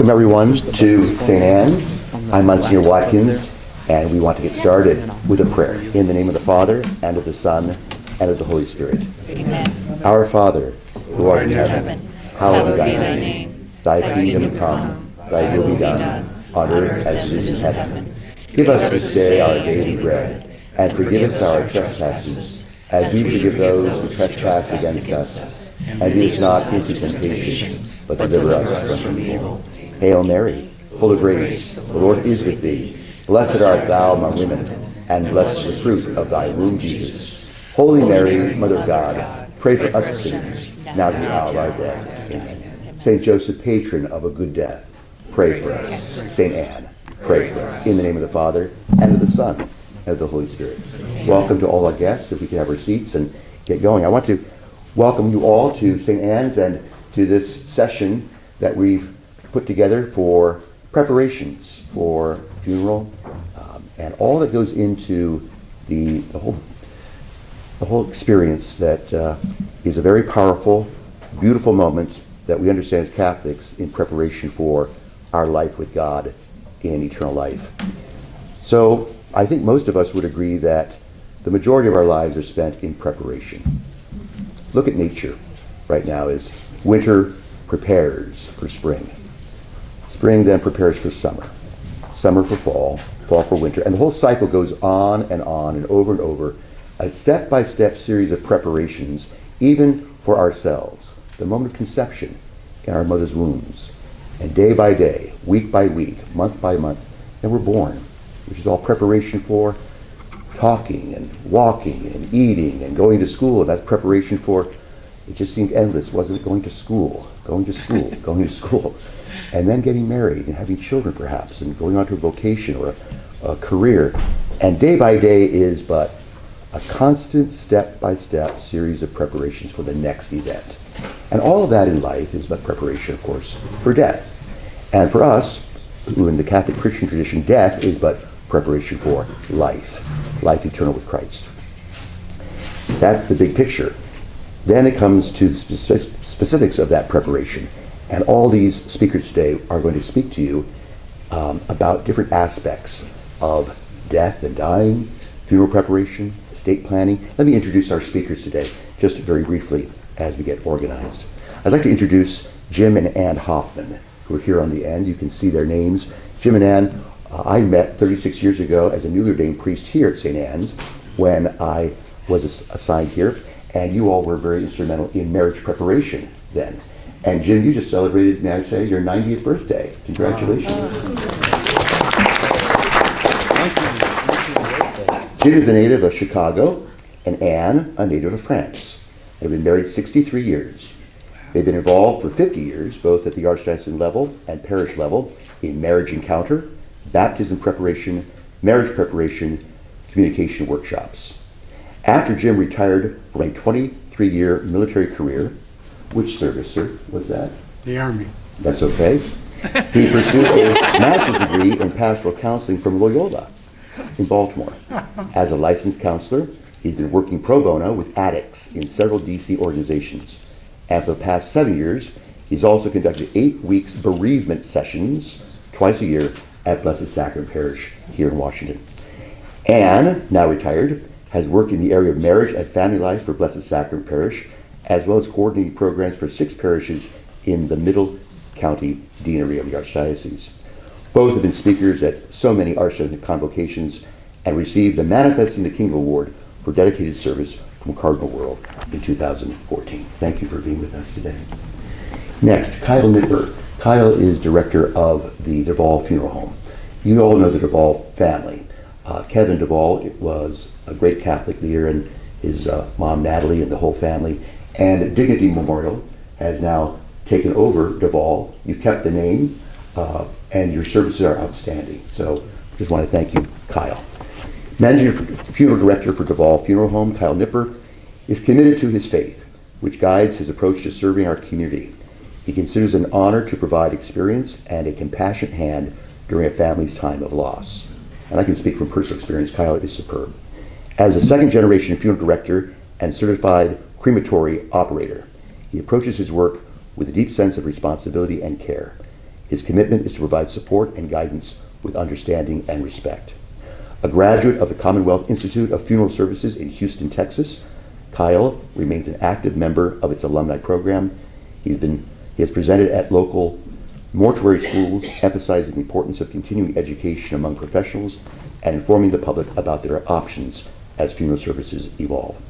Welcome everyone to St. Anne's. I'm Monsignor Watkins, and we want to get started with a prayer. In the name of the Father, and of the Son, and of the Holy Spirit. Amen. Our Father, who art in heaven, hallowed be thy name. name. Thy kingdom come, thy will be done, on earth as it is in heaven. Give us this day our daily bread, and forgive us our trespasses, as we forgive those who trespass against us. And lead us not into temptation, but deliver us from evil. Hail Mary, full of grace, the Lord is with thee. Blessed art thou among women, and blessed is the fruit of thy womb, Jesus. Holy Mary, Mother of God, pray for us sinners, now at the hour of our death. Amen. Saint Joseph, patron of a good death, pray for us. Saint Anne, pray for us. In the name of the Father, and of the Son, and of the Holy Spirit. Welcome to all our guests. If we can have our seats and get going. I want to welcome you all to St. Anne's and to this session that we've put together for preparations for funeral and all that goes into the whole experience that is a very powerful, beautiful moment that we understand as Catholics in preparation for our life with God in eternal life. So I think most of us would agree that the majority of our lives are spent in preparation. Look at nature right now as winter prepares for spring. Spring then prepares for summer. Summer for fall, fall for winter. And the whole cycle goes on and over, a step-by-step series of preparations, even for ourselves. The moment of conception in our mother's wombs. And day by day, week by week, month by month, then we're born, which is all preparation for talking and walking and eating and going to school. And that's preparation for, it just seemed endless, wasn't it? Going to school, and then getting married and having children perhaps, and going on to a vocation or a career. And day by day is but a constant step-by-step series of preparations for the next event. And all of that in life is but preparation, of course, for death. And for us, who in the Catholic Christian tradition, death is but preparation for life eternal with Christ. That's the big picture. Then it comes to the specifics of that preparation. And all these speakers today are going to speak to you about different aspects of death and dying, funeral preparation, estate planning. Let me introduce our speakers today, just very briefly as we get organized. I'd like to introduce Jim and Ann Hoffman, who are here on the end. You can see their names. Jim and Ann, I met 36 years ago as a newly ordained priest here at St. Anne's when I was assigned here, and you all were very instrumental in marriage preparation then. And Jim, you just celebrated, may I say, your 90th birthday. Congratulations. Jim is a native of Chicago, and Anne, a native of France. They've been married 63 years. They've been involved for 50 years, both at the archdiocesan level and parish level, in marriage encounter, baptism preparation, marriage preparation, communication workshops. After Jim retired from a 23-year military career, which service, sir, was that? The Army. That's okay. He pursued a master's degree in pastoral counseling from Loyola in Baltimore. As a licensed counselor, he's been working pro bono with addicts in several DC organizations. And for the past 7 years, he's also conducted 8 weeks bereavement sessions twice a year at Blessed Sacrament Parish here in Washington. Anne, now retired, has worked in the area of marriage and family life for Blessed Sacrament Parish, as well as coordinating programs for 6 parishes in the Middle County Deanery of the Archdiocese. Both have been speakers at so many archdiocesan convocations and received the Manifesting the Kingdom Award for dedicated service from Cardinal World in 2014. Thank you for being with us today. Next, Kyle Nipper. Kyle is director of the DeVol Funeral Home. You all know the DeVol family. Kevin DeVol was a great Catholic leader, and his mom Natalie and the whole family. And Dignity Memorial has now taken over DeVol. You've kept the name, and your services are outstanding. So just want to thank you, Kyle. Managing Funeral Director for DeVol Funeral Home, Kyle Nipper, is committed to his faith, which guides his approach to serving our community. He considers it an honor to provide experience and a compassionate hand during a family's time of loss. And I can speak from personal experience, Kyle is superb. As a second-generation funeral director and certified crematory operator, he approaches his work with a deep sense of responsibility and care. His commitment is to provide support and guidance with understanding and respect. A graduate of the Commonwealth Institute of Funeral Services in Houston, Texas, Kyle remains an active member of its alumni program. He has presented at local mortuary schools, emphasizing the importance of continuing education among professionals and informing the public about their options as funeral services evolve.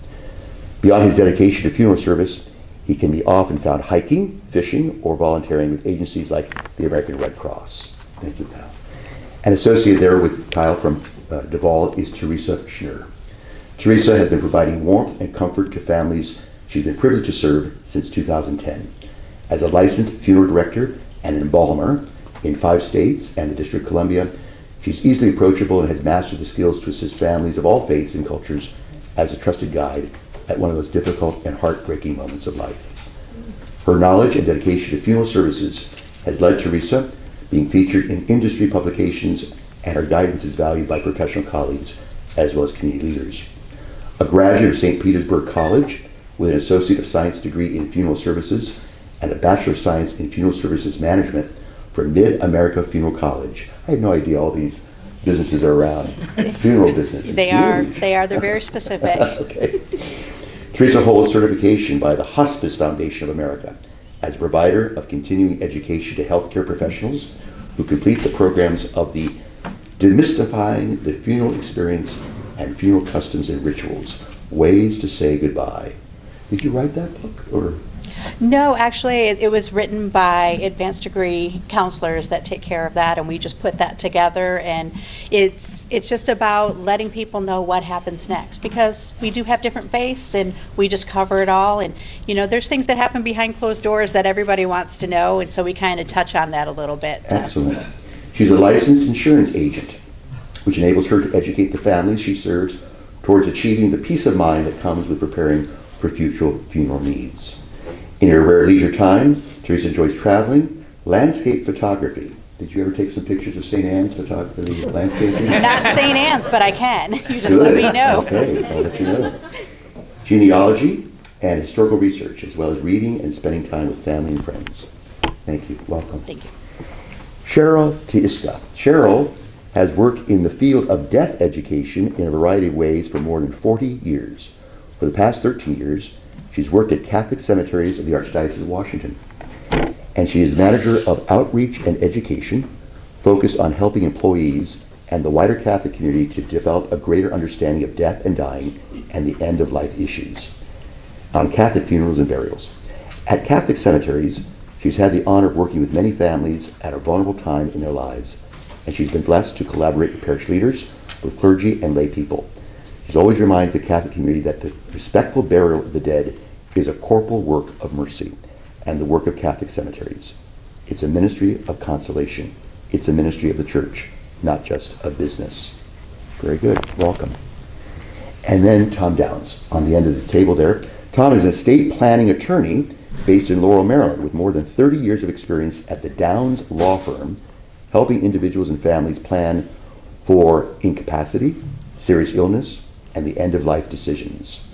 Beyond his dedication to funeral service, he can be often found hiking, fishing, or volunteering with agencies like the American Red Cross. Thank you, Kyle. And associated there with Kyle from DeVol is Teresa Shnur. Teresa has been providing warmth and comfort to families she's been privileged to serve since 2010. As a licensed funeral director and an embalmer in 5 states and the District of Columbia, she's easily approachable and has mastered the skills to assist families of all faiths and cultures as a trusted guide at one of those difficult and heartbreaking moments of life. Her knowledge and dedication to funeral services has led Teresa being featured in industry publications, and her guidance is valued by professional colleagues as well as community leaders. A graduate of St. Petersburg College with an Associate of Science degree in Funeral Services and a Bachelor of Science in Funeral Services Management from Mid-America Funeral College. I had no idea all these businesses are around. Funeral business. They're very specific. Okay. Teresa holds certification by the Hospice Foundation of America as a provider of continuing education to healthcare professionals who complete the programs of the Demystifying the Funeral Experience and Funeral Customs and Rituals, Ways to Say Goodbye. Did you write that book, or? No, actually, it was written by advanced degree counselors that take care of that, and we just put that together. And it's just about letting people know what happens next, because we do have different faiths, and we just cover it all. And there's things that happen behind closed doors that everybody wants to know, and so we kind of touch on that a little bit. Excellent. She's a licensed insurance agent, which enables her to educate the families she serves towards achieving the peace of mind that comes with preparing for future funeral needs. In her rare leisure time, Teresa enjoys traveling, landscape photography. Did you ever take some pictures of St. Anne's photography, landscaping? Not St. Anne's, but I can. You just let me know. Okay, I'll let you know. Genealogy and historical research, as well as reading and spending time with family and friends. Thank you. Welcome. Thank you. Cheryl Tyiska. Cheryl has worked in the field of death education in a variety of ways for more than 40 years. For the past 13 years, she's worked at Catholic Cemeteries of the Archdiocese of Washington. And she is manager of outreach and education, focused on helping employees and the wider Catholic community to develop a greater understanding of death and dying and the end-of-life issues on Catholic funerals and burials. At Catholic Cemeteries, she's had the honor of working with many families at a vulnerable time in their lives, and she's been blessed to collaborate with parish leaders, with clergy and lay people. She's always reminded the Catholic community that the respectful burial of the dead is a corporal work of mercy and the work of Catholic Cemeteries. It's a ministry of consolation. It's a ministry of the church, not just a business. Very good. Welcome. And then Tom Downs on the end of the table there. Tom is an estate planning attorney based in Laurel, Maryland, with more than 30 years of experience at the Downs Law Firm, helping individuals and families plan for incapacity, serious illness, and the end-of-life decisions.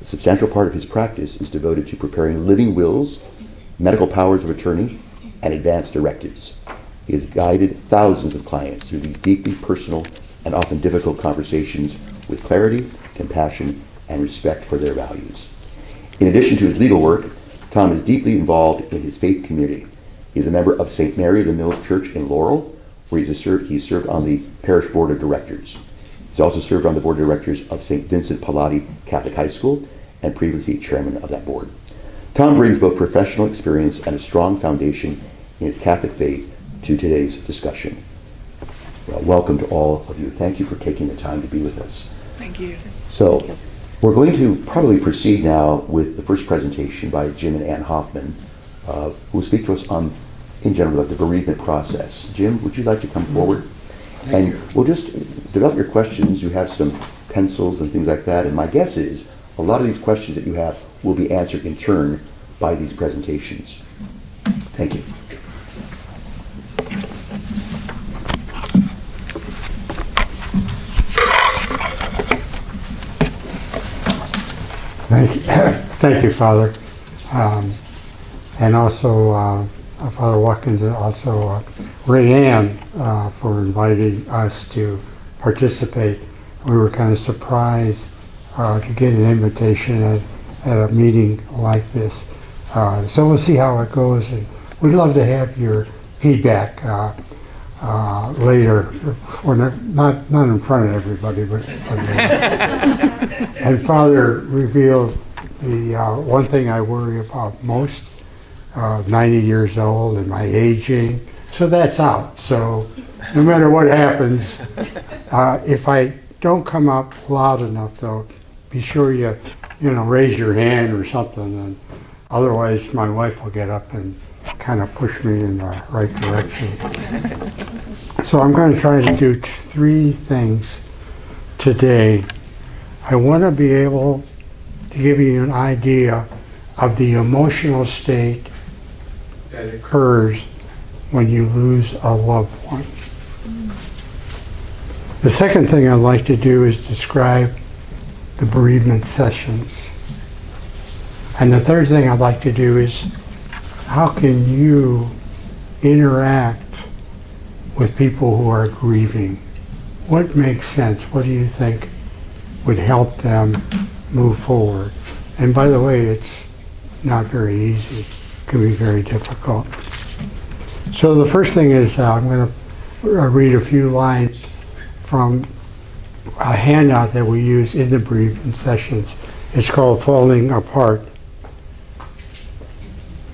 A substantial part of his practice is devoted to preparing living wills, medical powers of attorney, and advance directives. He has guided thousands of clients through these deeply personal and often difficult conversations with clarity, compassion, and respect for their values. In addition to his legal work, Tom is deeply involved in his faith community. He is a member of St. Mary of the Mills Church in Laurel, where he served on the parish board of directors. He's also served on the board of directors of St. Vincent Pallotti Catholic High School and previously chairman of that board. Tom brings both professional experience and a strong foundation in his Catholic faith to today's discussion. Well, welcome to all of you. Thank you for taking the time to be with us. Thank you. So, we're going to probably proceed now with the first presentation by Jim and Ann Hoffman, who will speak to us on, in general, about the bereavement process. Jim, would you like to come forward? And we'll just develop your questions. You have some pencils and things like that, and my guess is a lot of these questions that you have will be answered in turn by these presentations. Thank you. Thank you, Father. And also, Father Watkins, and also Ray Ann for inviting us to participate. We were kind of surprised to get an invitation at a meeting like this. So we'll see how it goes, and we'd love to have your feedback later, or not in front of everybody, but and Father revealed the one thing I worry about most, 90 years old and my aging, so that's out. So no matter what happens, if I don't come up loud enough, though, be sure you raise your hand or something, and otherwise my wife will get up and kind of push me in the right direction. So I'm going to try to do 3 things today. I want to be able to give you an idea of the emotional state that occurs when you lose a loved one. The second thing I'd like to do is describe the bereavement sessions. And the third thing I'd like to do is how can you interact with people who are grieving? What makes sense? What do you think would help them move forward? And by the way, it's not very easy. It can be very difficult. So the first thing is I'm going to read a few lines from a handout that we use in the bereavement sessions. It's called Falling Apart.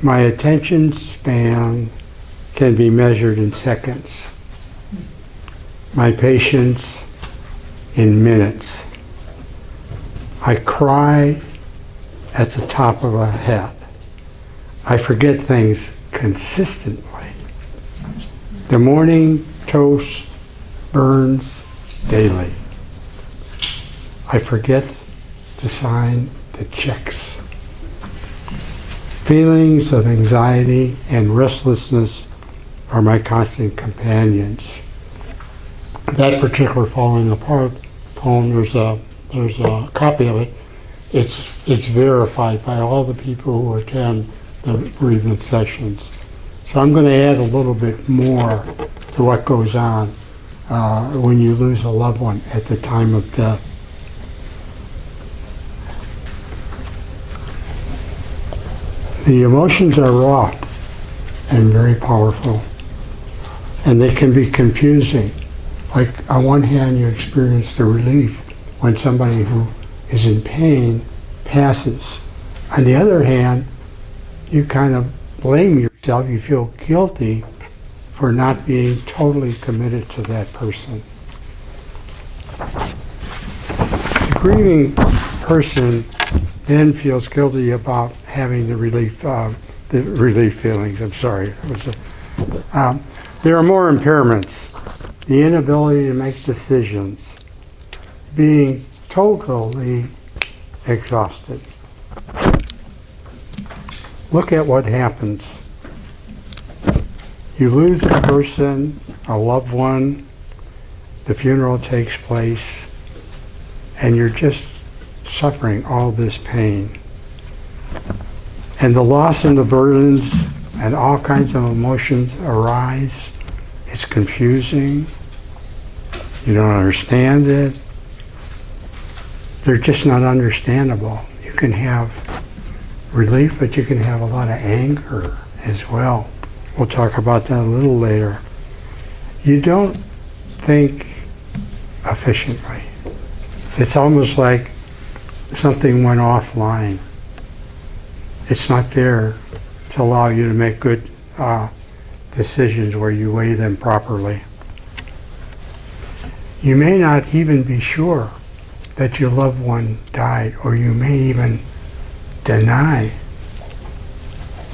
My attention span can be measured in seconds. My patience in minutes. I cry at the top of a hat. I forget things consistently. The morning toast burns daily. I forget to sign the checks. Feelings of anxiety and restlessness are my constant companions. That particular Falling Apart poem, there's a copy of it. It's verified by all the people who attend the bereavement sessions. So I'm going to add a little bit more to what goes on when you lose a loved one at the time of death. The emotions are raw and very powerful, and they can be confusing. Like on one hand, you experience the relief when somebody who is in pain passes. On the other hand, you kind of blame yourself, you feel guilty for not being totally committed to that person. The grieving person then feels guilty about having the relief feelings. I'm sorry. There are more impairments. The inability to make decisions. Being totally exhausted. Look at what happens. You lose a person, a loved one, the funeral takes place, and you're just suffering all this pain. And the loss and the burdens and all kinds of emotions arise. It's confusing. You don't understand it. They're just not understandable. You can have relief, but you can have a lot of anger as well. We'll talk about that a little later. You don't think efficiently. It's almost like something went offline. It's not there to allow you to make good decisions where you weigh them properly. You may not even be sure that your loved one died, or you may even deny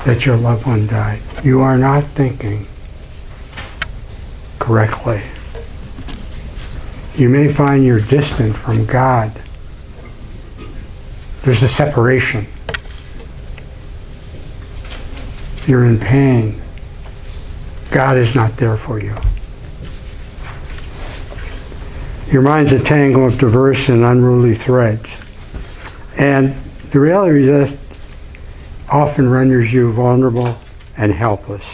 that your loved one died. You are not thinking correctly. You may find you're distant from God. There's a separation. You're in pain. God is not there for you. Your mind's a tangle of diverse and unruly threads. And the reality is that often renders you vulnerable and helpless.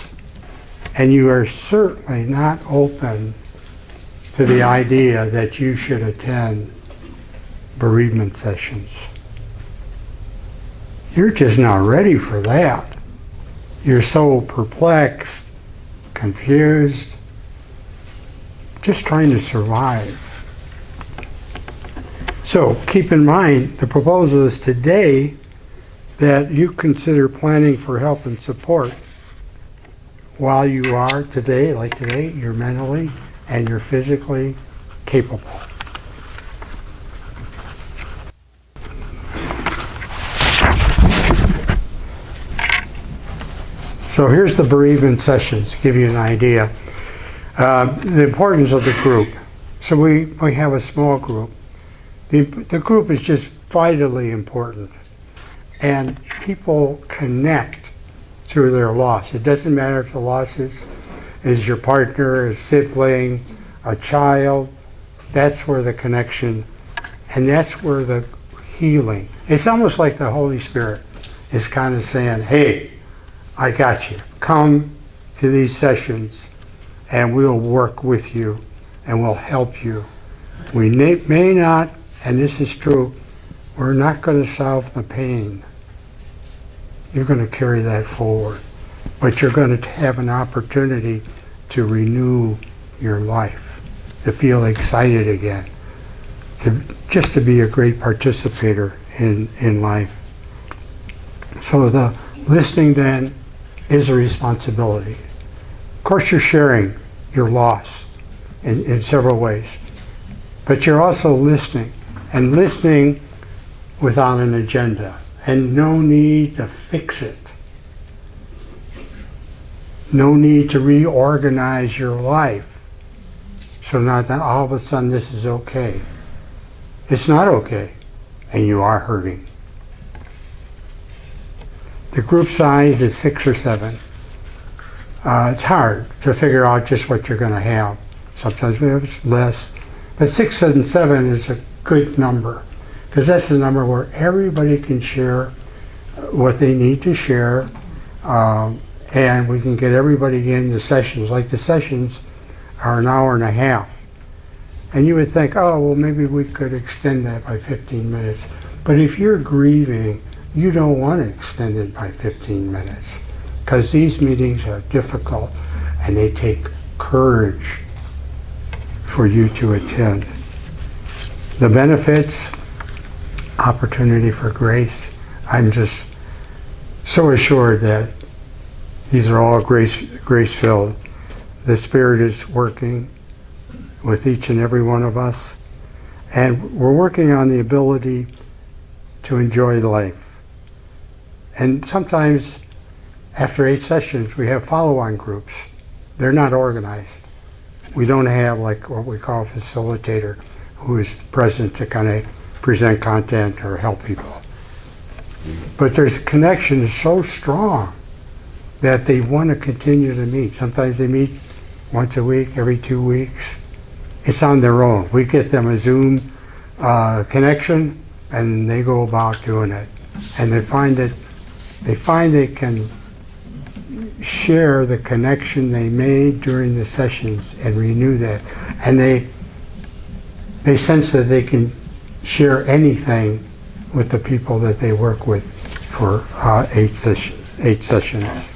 And you are certainly not open to the idea that you should attend bereavement sessions. You're just not ready for that. You're so perplexed, confused, just trying to survive. So keep in mind, the proposal is today that you consider planning for help and support while you are today, like today, you're mentally and you're physically capable. So here's the bereavement sessions, to give you an idea. The importance of the group. So we have a small group. The group is just vitally important. And people connect through their loss. It doesn't matter if the loss is your partner, a sibling, a child. That's where the connection, and that's where the healing. It's almost like the Holy Spirit is kind of saying, hey, I got you. Come to these sessions and we'll work with you and we'll help you. We may not, and this is true, we're not going to solve the pain. You're going to carry that forward. But you're going to have an opportunity to renew your life, to feel excited again, just to be a great participator in life. So the listening then is a responsibility. Of course, you're sharing your loss in several ways, but you're also listening, and listening without an agenda, and no need to fix it. No need to reorganize your life so not that all of a sudden this is okay. It's not okay, and you are hurting. The group size is 6 or 7. It's hard to figure out just what you're going to have. Sometimes we have less, but 6 and 7 is a good number, because that's the number where everybody can share what they need to share, and we can get everybody in the sessions. Like the sessions are an hour and a half, and you would think, oh, well, maybe we could extend that by 15 minutes. But if you're grieving, you don't want to extend it by 15 minutes, because these meetings are difficult and they take courage for you to attend. The benefits, opportunity for grace. I'm just so assured that these are all grace-filled. The Spirit is working with each and every one of us, and we're working on the ability to enjoy life. And sometimes after 8 sessions we have follow-on groups. They're not organized. We don't have like what we call a facilitator who is present to kind of present content or help people. But there's a connection is so strong that they want to continue to meet. Sometimes they meet once a week, every 2 weeks. It's on their own. We get them a Zoom connection and they go about doing it. And they find they can share the connection they made during the sessions and renew that. And they sense that they can share anything with the people that they work with for 8 sessions.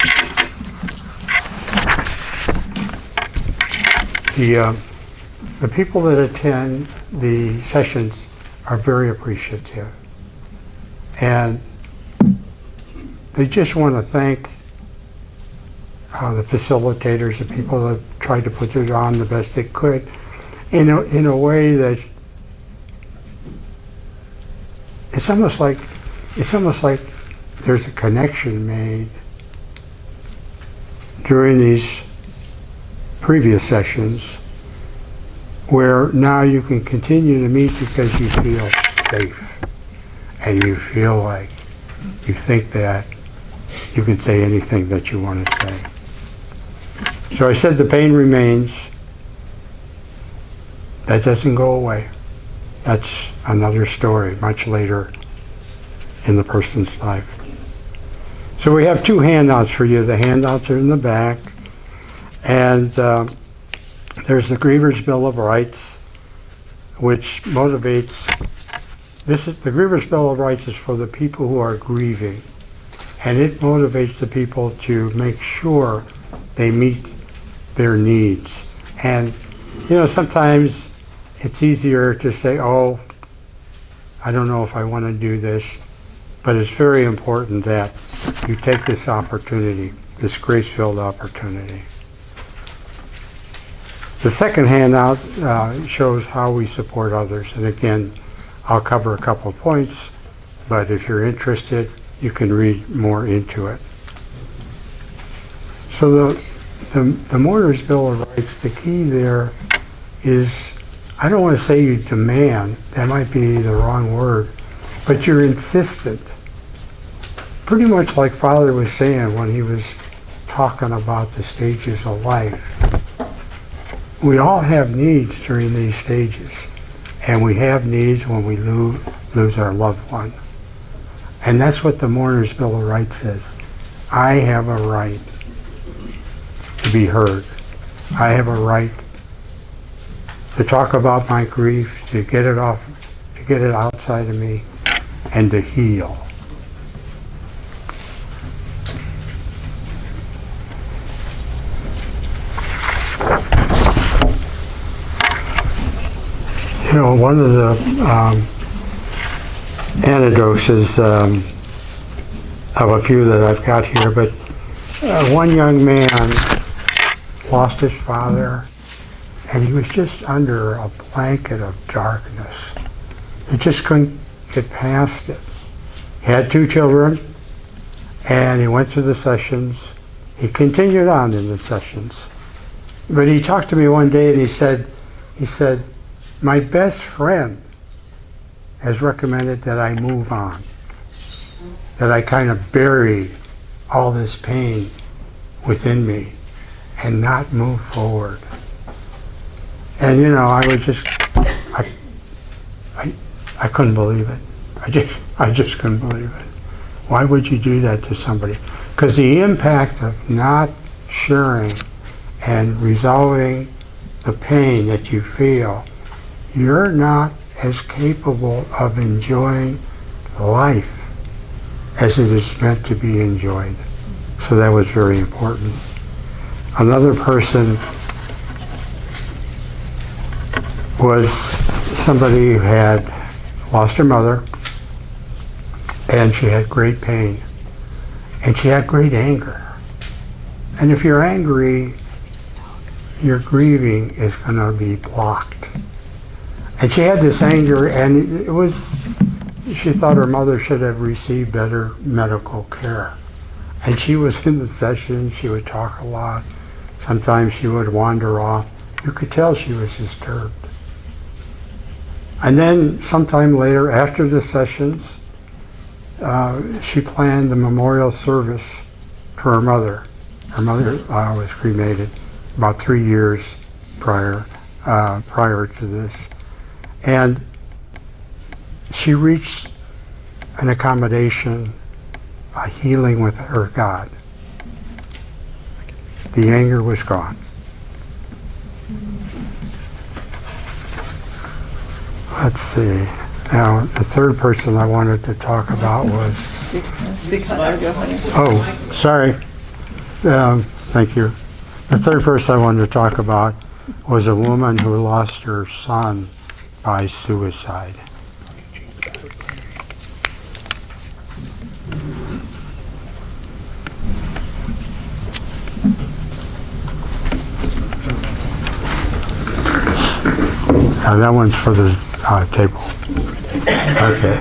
The people that attend the sessions are very appreciative, and they just want to thank the facilitators, the people that tried to put it on the best they could, in a way that it's almost like there's a connection made during these previous sessions where now you can continue to meet because you feel safe and you feel like you think that you can say anything that you want to say. So I said the pain remains. That doesn't go away. That's another story much later in the person's life. So we have 2 handouts for you. The handouts are in the back, And there's the Grievers' Bill of Rights, which motivates, the Grievers' Bill of Rights is for the people who are grieving. And it motivates the people to make sure they meet their needs. And, you know, sometimes it's easier to say, oh, I don't know if I want to do this, but it's very important that you take this opportunity, this grace-filled opportunity. The second handout shows how we support others. And again, I'll cover a couple of points, but if you're interested, you can read more into it. So the Mourners' Bill of Rights, the key there is, I don't want to say you demand, that might be the wrong word, but you're insistent. Pretty much like Father was saying when he was talking about the stages of life. We all have needs during these stages, and we have needs when we lose our loved one. And that's what the Mourners' Bill of Rights says. I have a right to be heard. I have a right to talk about my grief, to get it off, to get it outside of me, and to heal. You know, one of the anecdotes is of a few that I've got here, but one young man lost his father, and he was just under a blanket of darkness. He just couldn't get past it. He had 2 children, and he went through the sessions. He continued on in the sessions. But he talked to me one day, and he said, my best friend has recommended that I move on, that I kind of bury all this pain within me and not move forward. And you know, I would just, I couldn't believe it. I just couldn't believe it. Why would you do that to somebody? Because the impact of not sharing and resolving the pain that you feel, you're not as capable of enjoying life as it is meant to be enjoyed. So that was very important. Another person was somebody who had lost her mother, and she had great pain, and she had great anger. And if you're angry, your grieving is going to be blocked. And she had this anger, and it was, she thought her mother should have received better medical care. And she was in the session, she would talk a lot. Sometimes she would wander off. You could tell she was disturbed. And then sometime later, after the sessions, she planned the memorial service for her mother. Her mother was cremated about 3 years prior to this. And she reached an accommodation, a healing with her God. The anger was gone. Let's see. Now, the third person I wanted to talk about was... Oh, sorry. Thank you. The third person I wanted to talk about was a woman who lost her son by suicide. Now that one's for the table. Okay.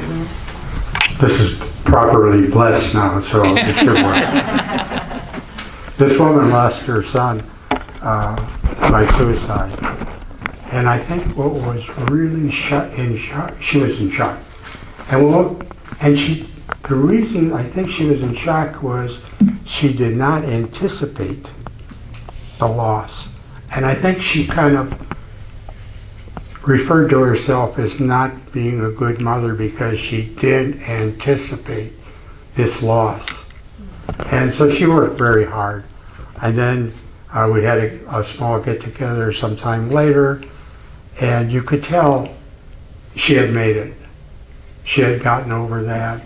This is properly blessed now, so it should work. This woman lost her son by suicide. And I think what was really she was in shock. And the reason I think she was in shock was she did not anticipate the loss. And I think she kind of referred to herself as not being a good mother because she didn't anticipate this loss. And so she worked very hard. And then We had a small get-together sometime later, and you could tell she had made it. She had gotten over that.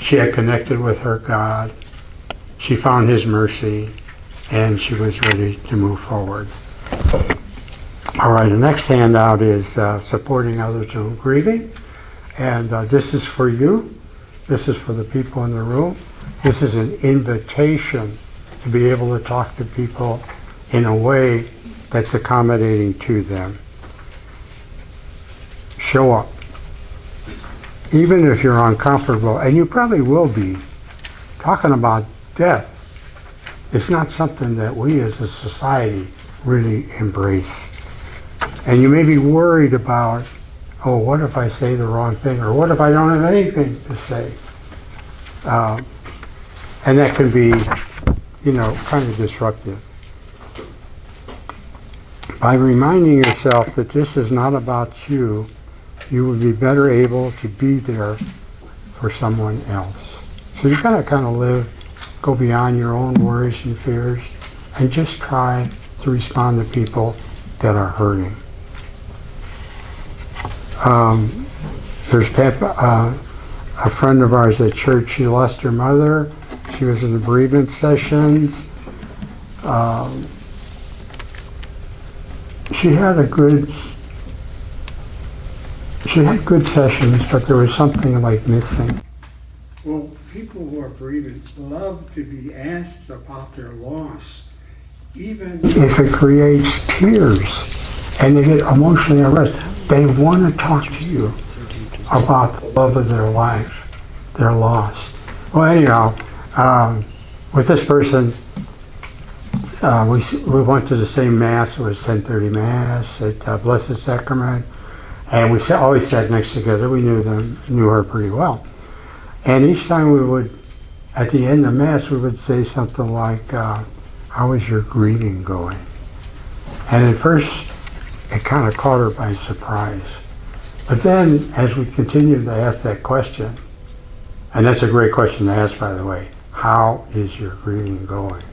She had connected with her God. She found His mercy, and she was ready to move forward. All right, the next handout is supporting others who are grieving. And this is for you. This is for the people in the room. This is an invitation to be able to talk to people in a way that's accommodating to them. Show up. Even if you're uncomfortable, and you probably will be, talking about death, it's not something that we as a society really embrace. And you may be worried about, oh, what if I say the wrong thing? Or what if I don't have anything to say? And that can be, kind of disruptive. By reminding yourself that this is not about you, you will be better able to be there for someone else. So you gotta kind of go beyond your own worries and fears, and just try to respond to people that are hurting. There's a friend of ours at church. She lost her mother. She was in the bereavement sessions. She had good sessions, but there was something like missing. Well, people who are bereaving love to be asked about their loss, even if it creates tears and they get emotionally aroused. They want to talk to you about the love of their life, their loss. Well, anyhow, with this person, we went to the same Mass. It was 10:30 Mass at Blessed Sacrament, and we always sat next together. We knew her pretty well. And each time we would, at the end of Mass, we would say something like, how is your grieving going? And at first, it kind of caught her by surprise. But then, as we continued to ask that question, and that's a great question to ask, by the way, how is your grieving going?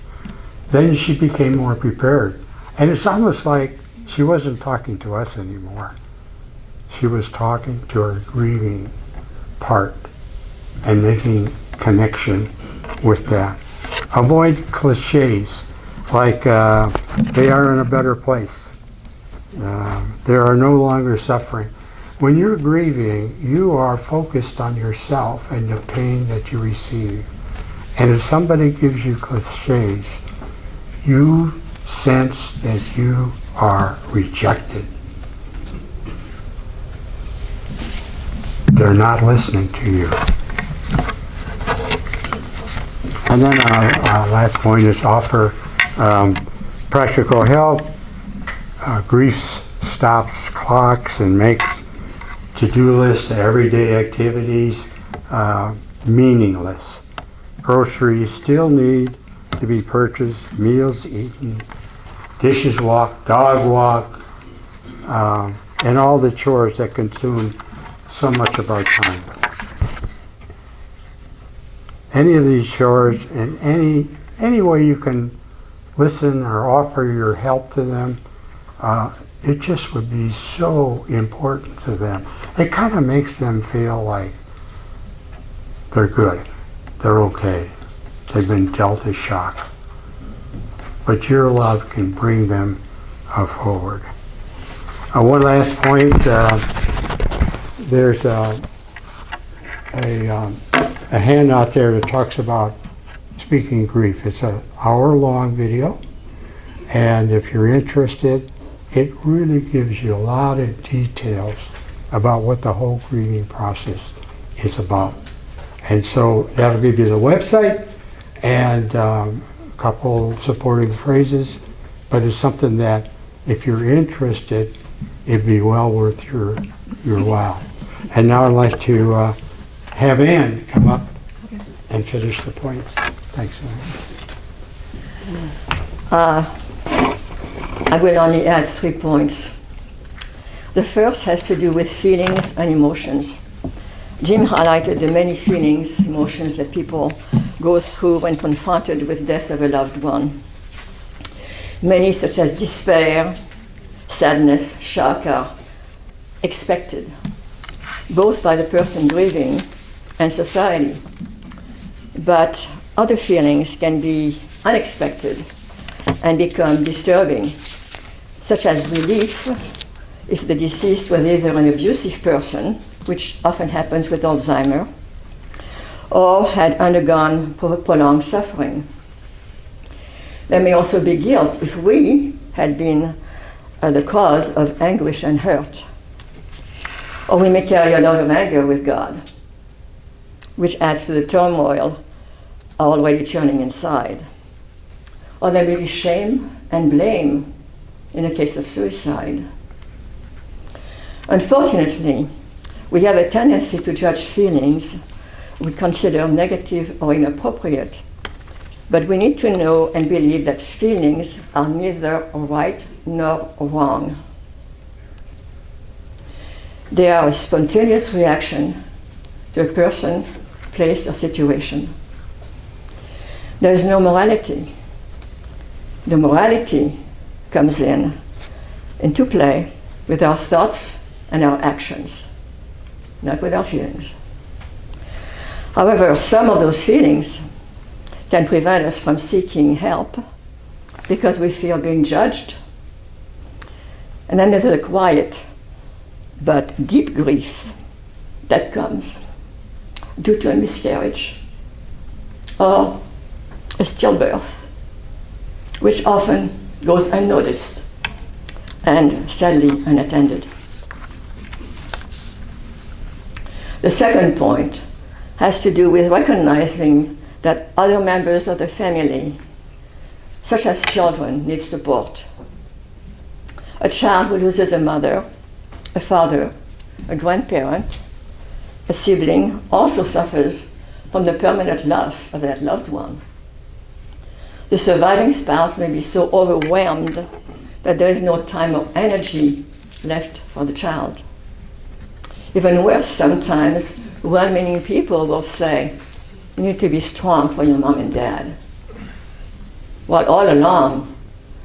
Then she became more prepared. And it's almost like she wasn't talking to us anymore. She was talking to her grieving part and making connection with that. Avoid cliches like they are in a better place. They are no longer suffering. When you're grieving, you are focused on yourself and the pain that you receive. And if somebody gives you cliches, you sense that you are rejected. They're not listening to you. And then our last point is offer practical help. Grief stops clocks and makes to-do lists, everyday activities meaningless. Groceries still need to be purchased, meals eaten, dishes washed, dog walk, and all the chores that consume so much of our time. Any of these chores, and any way you can listen or offer your help to them, it just would be so important to them. It kind of makes them feel like they're good, they're okay, they've been dealt a shock. But your love can bring them forward. One last point, there's a handout there that talks about speaking grief. It's an hour-long video, and if you're interested, it really gives you a lot of details about what the whole grieving process is about. And so that'll give you the website and a couple supporting phrases, but it's something that if you're interested, it'd be well worth your while. And now I'd like to have Ann come up and finish the points. Thanks, Ann. I will only add 3 points. The first has to do with feelings and emotions. Jim highlighted the many feelings, emotions that people go through when confronted with death of a loved one. Many, such as despair, sadness, shock, are expected, both by the person grieving and society. But other feelings can be unexpected and become disturbing, such as relief if the deceased was either an abusive person, which often happens with Alzheimer's, or had undergone prolonged suffering. There may also be guilt if we had been the cause of anguish and hurt. Or we may carry a lot of anger with God, which adds to the turmoil already churning inside. Or there may be shame and blame in the case of suicide. Unfortunately, we have a tendency to judge feelings we consider negative or inappropriate, but we need to know and believe that feelings are neither right nor wrong. They are a spontaneous reaction to a person, place, or situation. There is no morality. The morality comes into play with our thoughts and our actions, not with our feelings. However, some of those feelings can prevent us from seeking help because we feel being judged. And then there's a quiet but deep grief that comes due to a miscarriage or a stillbirth, which often goes unnoticed and sadly unattended. The second point has to do with recognizing that other members of the family, such as children, need support. A child who loses a mother, a father, a grandparent, a sibling also suffers from the permanent loss of that loved one. The surviving spouse may be so overwhelmed that there is no time or energy left for the child. Even worse, sometimes well-meaning people will say, you need to be strong for your mom and dad. While all along,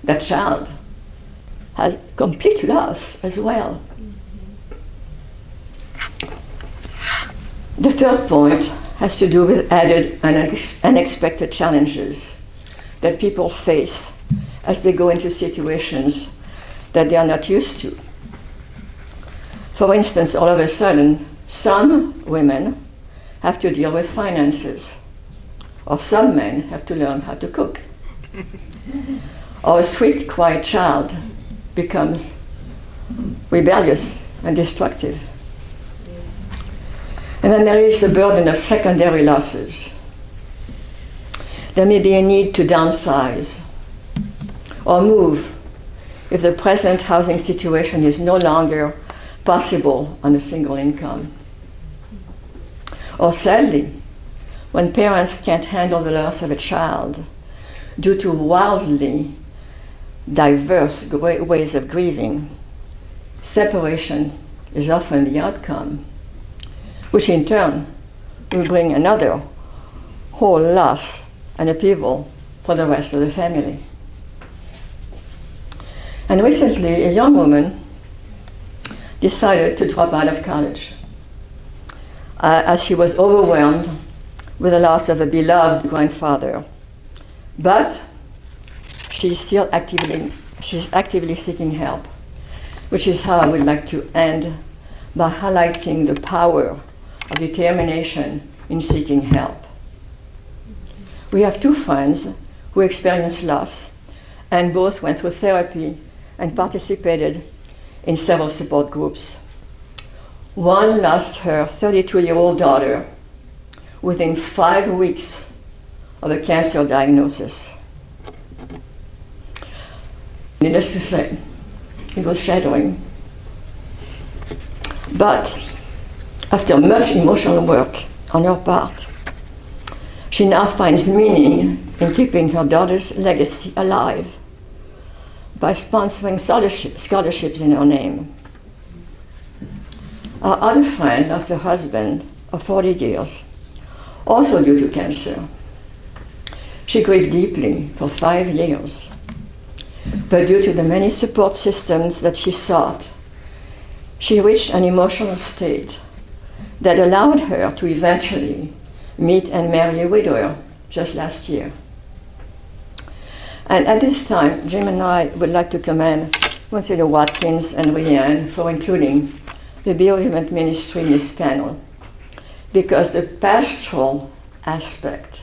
that child has complete loss as well. The third point has to do with added and unexpected challenges that people face as they go into situations that they are not used to. For instance, all of a sudden, some women have to deal with finances, or some men have to learn how to cook. Or a sweet, quiet child becomes rebellious and destructive. And then there is the burden of secondary losses. There may be a need to downsize or move if the present housing situation is no longer possible on a single income. Or sadly, when parents can't handle the loss of a child due to wildly diverse ways of grieving, separation is often the outcome, which in turn will bring another whole loss and upheaval for the rest of the family. And recently, a young woman decided to drop out of college as she was overwhelmed with the loss of a beloved grandfather. But she's actively seeking help, which is how I would like to end by highlighting the power of determination in seeking help. We have two friends who experienced loss, and both went through therapy and participated in several support groups. One lost her 32-year-old daughter within 5 weeks of a cancer diagnosis. Needless to say, it was shattering. But after much emotional work on her part, she now finds meaning in keeping her daughter's legacy alive by sponsoring scholarships in her name. Our other friend lost her husband of 40 years, also due to cancer. She grieved deeply for 5 years. but due to the many support systems that she sought, she reached an emotional state that allowed her to eventually meet and marry a widower just last year. And at this time, Jim and I would like to commend Monsignor Watkins and Rianne for including the bereavement ministry in this panel, because the pastoral aspect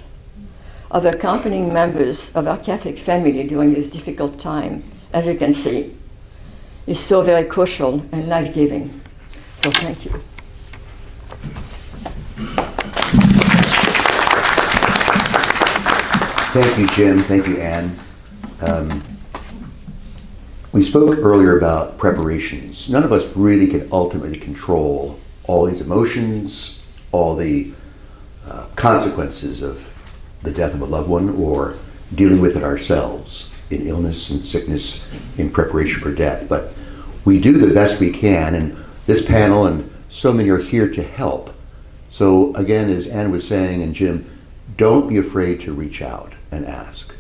of accompanying members of our Catholic family during this difficult time, as you can see, is so very crucial and life-giving. So thank you. Thank you, Jim. Thank you, Anne. We spoke earlier about preparations. None of us really can ultimately control all these emotions, all the consequences of the death of a loved one, or dealing with it ourselves in illness and sickness in preparation for death. But we do the best we can, and this panel and so many are here to help. So again, as Anne was saying, and Jim, don't be afraid to reach out and ask.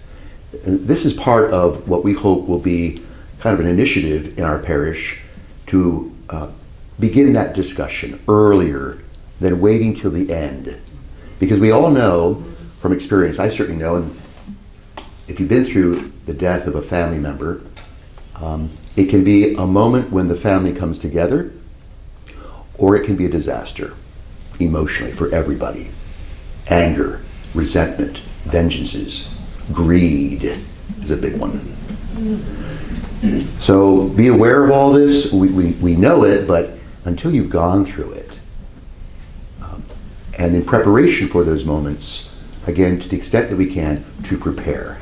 And this is part of what we hope will be kind of an initiative in our parish to begin that discussion earlier than waiting till the end. Because we all know from experience, I certainly know, and if you've been through the death of a family member, it can be a moment when the family comes together, or it can be a disaster emotionally for everybody. Anger, resentment, vengeances, greed is a big one. So be aware of all this. We know it, but until you've gone through it, and in preparation for those moments, again, to the extent that we can, to prepare.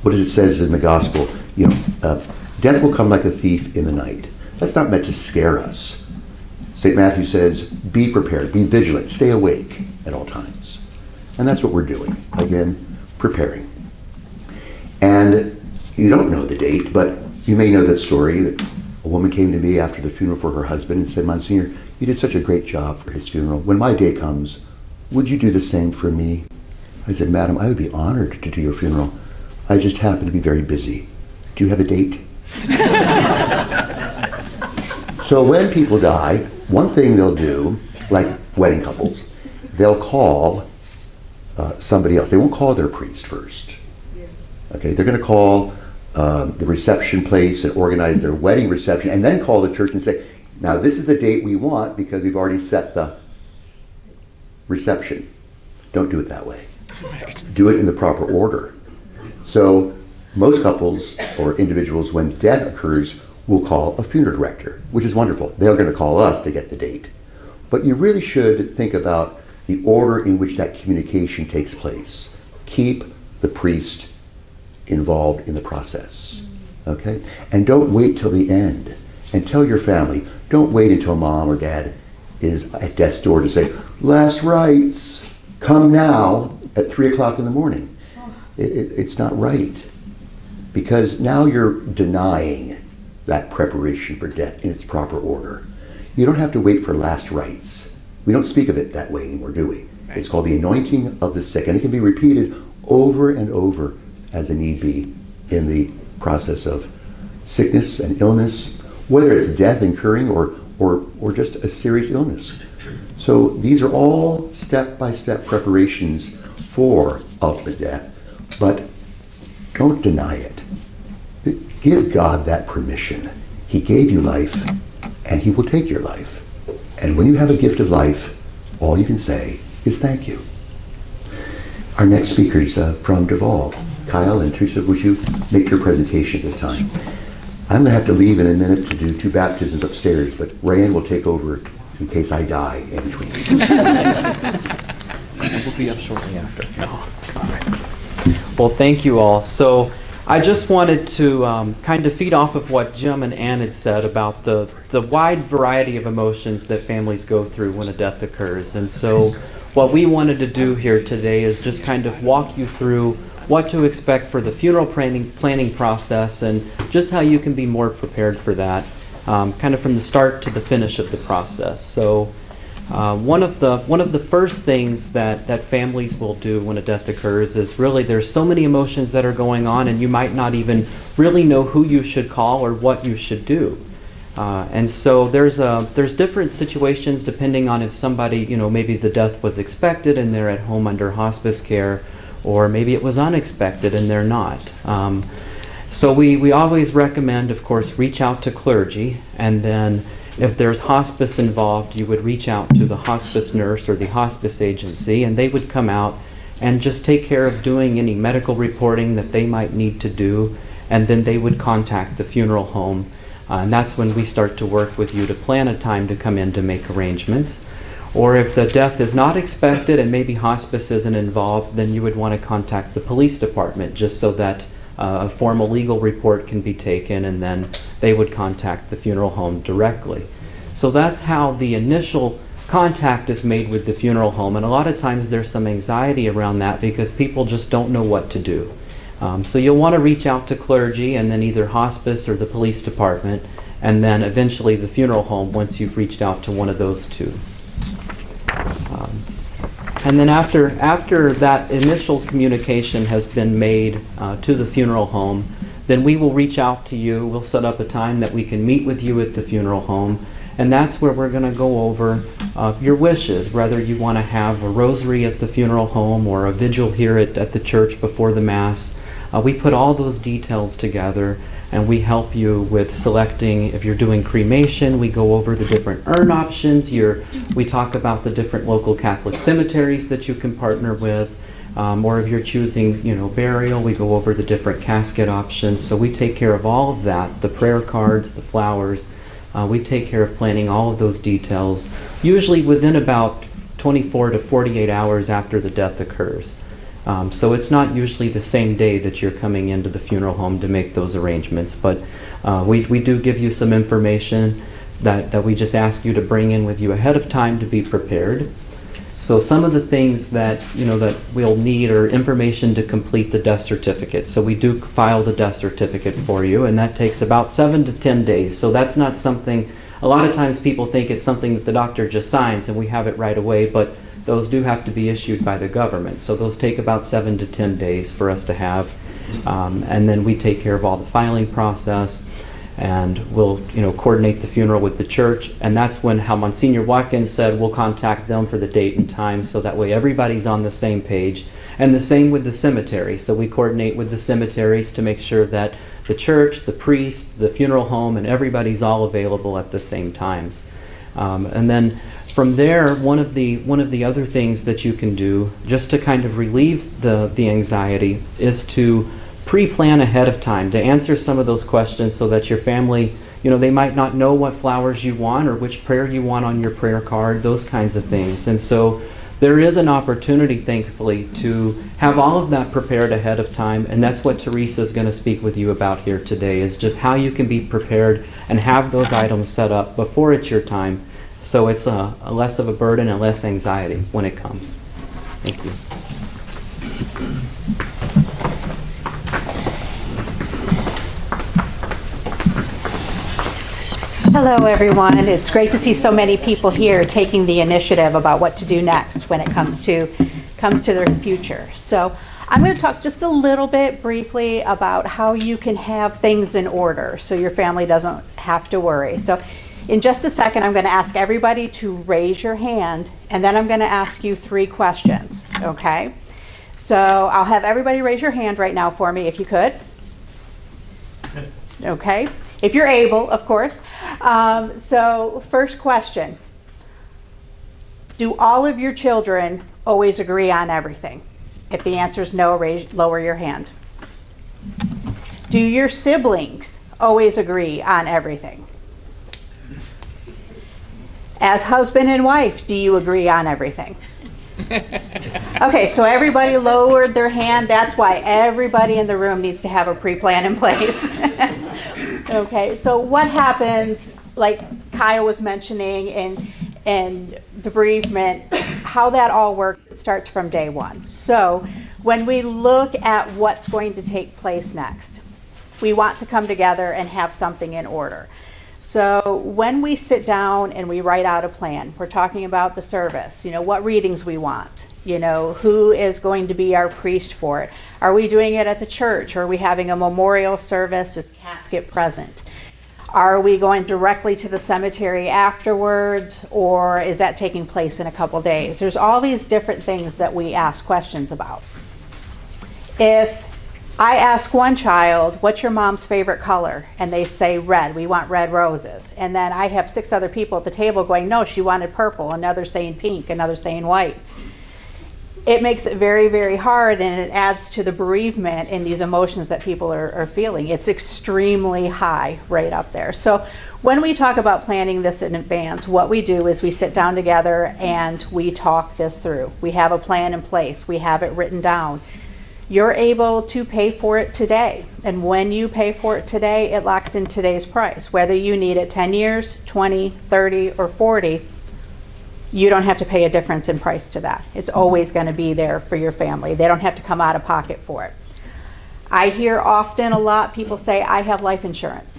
What does it says in the gospel? Death will come like a thief in the night. That's not meant to scare us. St. Matthew says, be prepared, be vigilant, stay awake at all times. And that's what we're doing. Again, preparing. And you don't know the date, but you may know that story that a woman came to me after the funeral for her husband and said, Monsignor, you did such a great job for his funeral. When my day comes, would you do the same for me? I said, Madam, I would be honored to do your funeral. I just happen to be very busy. Do you have a date? So when people die, one thing they'll do, like wedding couples, they'll call somebody else. They won't call their priest first. Okay, they're going to call the reception place and organize their wedding reception, and then call the church and say, now this is the date we want because we've already set the reception. Don't do it that way. Do it in the proper order. So most couples or individuals, when death occurs, will call a funeral director, which is wonderful. They're going to call us to get the date. But you really should think about the order in which that communication takes place. Keep the priest involved in the process, okay? And don't wait till the end. And tell your family, don't wait until mom or dad is at death's door to say, last rites, come now at 3 o'clock in the morning. It's not right. Because now you're denying that preparation for death in its proper order. You don't have to wait for last rites. We don't speak of it that way anymore, do we? It's called the anointing of the sick, and it can be repeated over and over as a need be in the process of sickness and illness, whether it's death occurring or just a serious illness. So these are all step-by-step preparations for ultimate death, but don't deny it. Give God that permission. He gave you life, and he will take your life. And when you have a gift of life, all you can say is thank you. Our next speakers from DeVol, Kyle and Teresa, would you make your presentation this time? I'm going to have to leave in a minute to do 2 baptisms upstairs, but Rayanne will take over in case I die in between. We'll be up shortly after. No. All right. Well, thank you all. So I just wanted to kind of feed off of what Jim and Ann had said about the wide variety of emotions that families go through when a death occurs. And so what we wanted to do here today is just kind of walk you through what to expect for the funeral planning process and just how you can be more prepared for that, kind of from the start to the finish of the process. So One of the first things that families will do when a death occurs is really there's so many emotions that are going on, and you might not even really know who you should call or what you should do. And so there's different situations depending on if somebody, maybe the death was expected and they're at home under hospice care, or maybe it was unexpected and they're not. So we always recommend, of course, reach out to clergy, and then if there's hospice involved, you would reach out to the hospice nurse or the hospice agency, and they would come out and just take care of doing any medical reporting that they might need to do, and then they would contact the funeral home. And that's when we start to work with you to plan a time to come in to make arrangements. Or if the death is not expected and maybe hospice isn't involved, then you would want to contact the police department just so that a formal legal report can be taken, and then they would contact the funeral home directly. So that's how the initial contact is made with the funeral home, and a lot of times there's some anxiety around that because people just don't know what to do. So you'll want to reach out to clergy, and then either hospice or the police department, and then eventually the funeral home once you've reached out to one of those two. And then after that initial communication has been made to the funeral home, then we will reach out to you. We'll set up a time that we can meet with you at the funeral home, and that's where we're going to go over your wishes, whether you want to have a rosary at the funeral home or a vigil here at the church before the Mass. We put all those details together, and we help you with selecting. If you're doing cremation, we go over the different urn options. We talk about the different local Catholic cemeteries that you can partner with. Or if you're choosing, burial, we go over the different casket options. So we take care of all of that, the prayer cards, the flowers. We take care of planning all of those details, usually within about 24 to 48 hours after the death occurs. So it's not usually the same day that you're coming into the funeral home to make those arrangements, but we do give you some information that we just ask you to bring in with you ahead of time to be prepared. So some of the things that that we'll need are information to complete the death certificate. So we do file the death certificate for you, and that takes about 7 to 10 days. So that's not something, a lot of times people think it's something that the doctor just signs and we have it right away, but those do have to be issued by the government. So those take about 7 to 10 days for us to have. And then we take care of all the filing process, and we'll coordinate the funeral with the church. And that's when, how Monsignor Watkins said, we'll contact them for the date and time, so that way everybody's on the same page. And the same with the cemetery. So we coordinate with the cemeteries to make sure that the church, the priest, the funeral home, and everybody's all available at the same times. And then from there, one of the other things that you can do, just to kind of relieve the anxiety, is to pre-plan ahead of time, to answer some of those questions so that your family, they might not know what flowers you want or which prayer you want on your prayer card, those kinds of things. And so there is an opportunity, thankfully, to have all of that prepared ahead of time, and that's what Teresa is going to speak with you about here today, is just how you can be prepared and have those items set up before it's your time, so it's a less of a burden and less anxiety when it comes. Thank you. Hello, everyone. It's great to see so many people here taking the initiative about what to do next when it comes to their future. So I'm going to talk just a little bit briefly about how you can have things in order so your family doesn't have to worry. So in just a second, I'm going to ask everybody to raise your hand, and then I'm going to ask you 3 questions, okay? So I'll have everybody raise your hand right now for me, if you could. Okay, if you're able, of course. So first question, do all of your children always agree on everything? If the answer is no, lower your hand. Do your siblings always agree on everything? As husband and wife, do you agree on everything? Okay, so everybody lowered their hand. That's why everybody in the room needs to have a pre-plan in place. Okay, so what happens, like Kyle was mentioning, and the bereavement, how that all works, it starts from day one. So when we look at what's going to take place next, we want to come together and have something in order. So when we sit down and we write out a plan, we're talking about the service, what readings we want, who is going to be our priest for it. Are we doing it at the church? Or are we having a memorial service? Is casket present? Are we going directly to the cemetery afterwards, or is that taking place in a couple days? There's all these different things that we ask questions about. If I ask one child, what's your mom's favorite color? And they say red, we want red roses. And then I have 6 other people at the table going, no, she wanted purple, another saying pink, another saying white. It makes it very, very hard, and it adds to the bereavement and these emotions that people are feeling. It's extremely high right up there. So when we talk about planning this in advance, what we do is we sit down together and we talk this through. We have a plan in place. We have it written down. You're able to pay for it today. And when you pay for it today, it locks in today's price. Whether you need it 10 years, 20, 30, or 40, you don't have to pay a difference in price to that. It's always going to be there for your family. They don't have to come out of pocket for it. I hear often a lot people say, I have life insurance.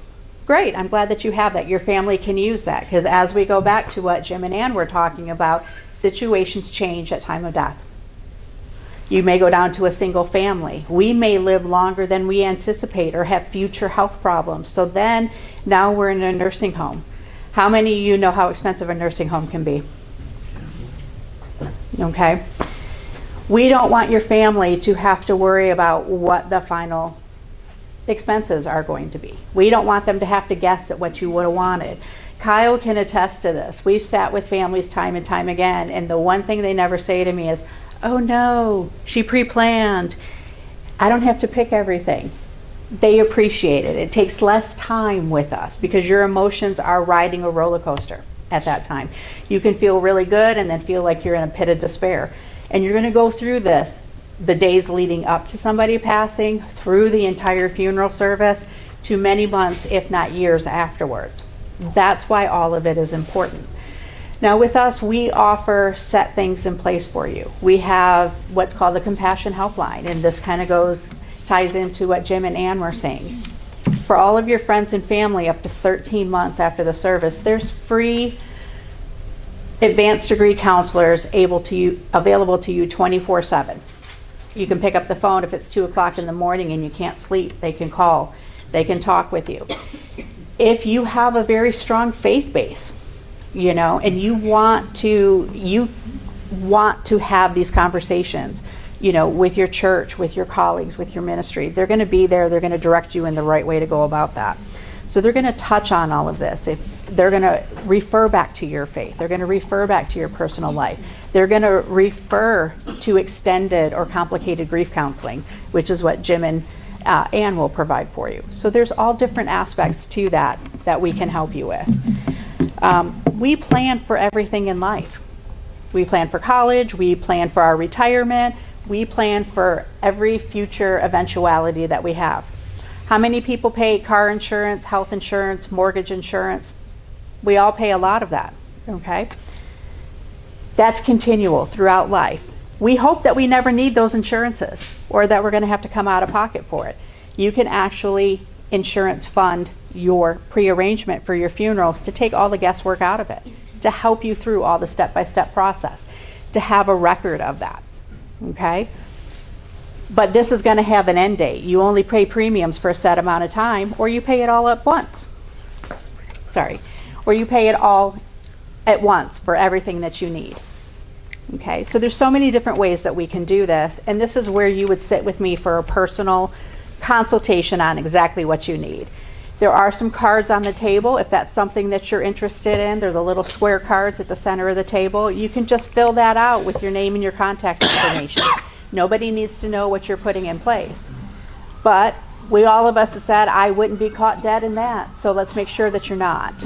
Great, I'm glad that you have that. Your family can use that, because as we go back to what Jim and Ann were talking about, situations change at time of death. You may go down to a single family. We may live longer than we anticipate or have future health problems. So then, now we're in a nursing home. How many of you know how expensive a nursing home can be? Okay? We don't want your family to have to worry about what the final expenses are going to be. We don't want them to have to guess at what you would have wanted. Kyle can attest to this. We've sat with families time and time again, and the one thing they never say to me is, oh no, she pre-planned. I don't have to pick everything. They appreciate it. It takes less time with us because your emotions are riding a roller coaster at that time. You can feel really good and then feel like you're in a pit of despair. And you're going to go through this the days leading up to somebody passing, through the entire funeral service, to many months, if not years afterward. That's why all of it is important. Now with us, we offer set things in place for you. We have what's called the Compassion Helpline, and this kind of ties into what Jim and Ann were saying. For all of your friends and family up to 13 months after the service, there's free advanced degree counselors available to you 24/7. You can pick up the phone if it's 2 o'clock in the morning and you can't sleep. They can call. They can talk with you. If you have a very strong faith base, and you want to have these conversations, with your church, with your colleagues, with your ministry, they're going to be there. They're going to direct you in the right way to go about that. So they're going to touch on all of this. If they're going to refer back to your faith, they're going to refer back to your personal life. They're going to refer to extended or complicated grief counseling, which is what Jim and Ann will provide for you. So there's all different aspects to that we can help you with. We plan for everything in life. We plan for college, we plan for our retirement, we plan for every future eventuality that we have. How many people pay car insurance, health insurance, mortgage insurance? We all pay a lot of that, okay? That's continual throughout life. We hope that we never need those insurances or that we're going to have to come out of pocket for it. You can actually insurance fund your pre-arrangement for your funerals to take all the guesswork out of it, to help you through all the step-by-step process, to have a record of that, okay? But this is going to have an end date. You only pay premiums for a set amount of time, or you pay it all at once. Or you pay it all at once for everything that you need. Okay, so there's so many different ways that we can do this, and this is where you would sit with me for a personal consultation on exactly what you need. There are some cards on the table if that's something that you're interested in. They're the little square cards at the center of the table. You can just fill that out with your name and your contact information. Nobody needs to know what you're putting in place. But all of us have said, I wouldn't be caught dead in that, so let's make sure that you're not.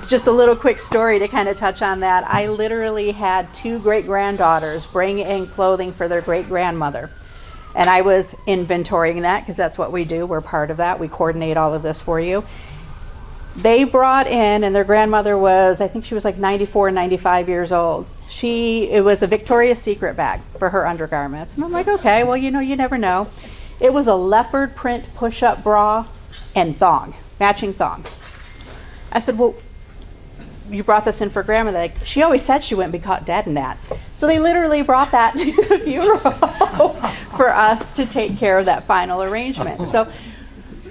Just a little quick story to kind of touch on that. I literally had 2 great-granddaughters bring in clothing for their great-grandmother. And I was inventorying that because that's what we do. We're part of that. We coordinate all of this for you. They brought in, and their grandmother was, I think she was like 94, 95 years old. It was a Victoria's Secret bag for her undergarments. And I'm like, okay, well, you never know. It was a leopard print push-up bra and thong, matching thong. I said, well, you brought this in for Grandma. They're like, she always said she wouldn't be caught dead in that. So they literally brought that to the funeral for us to take care of that final arrangement. So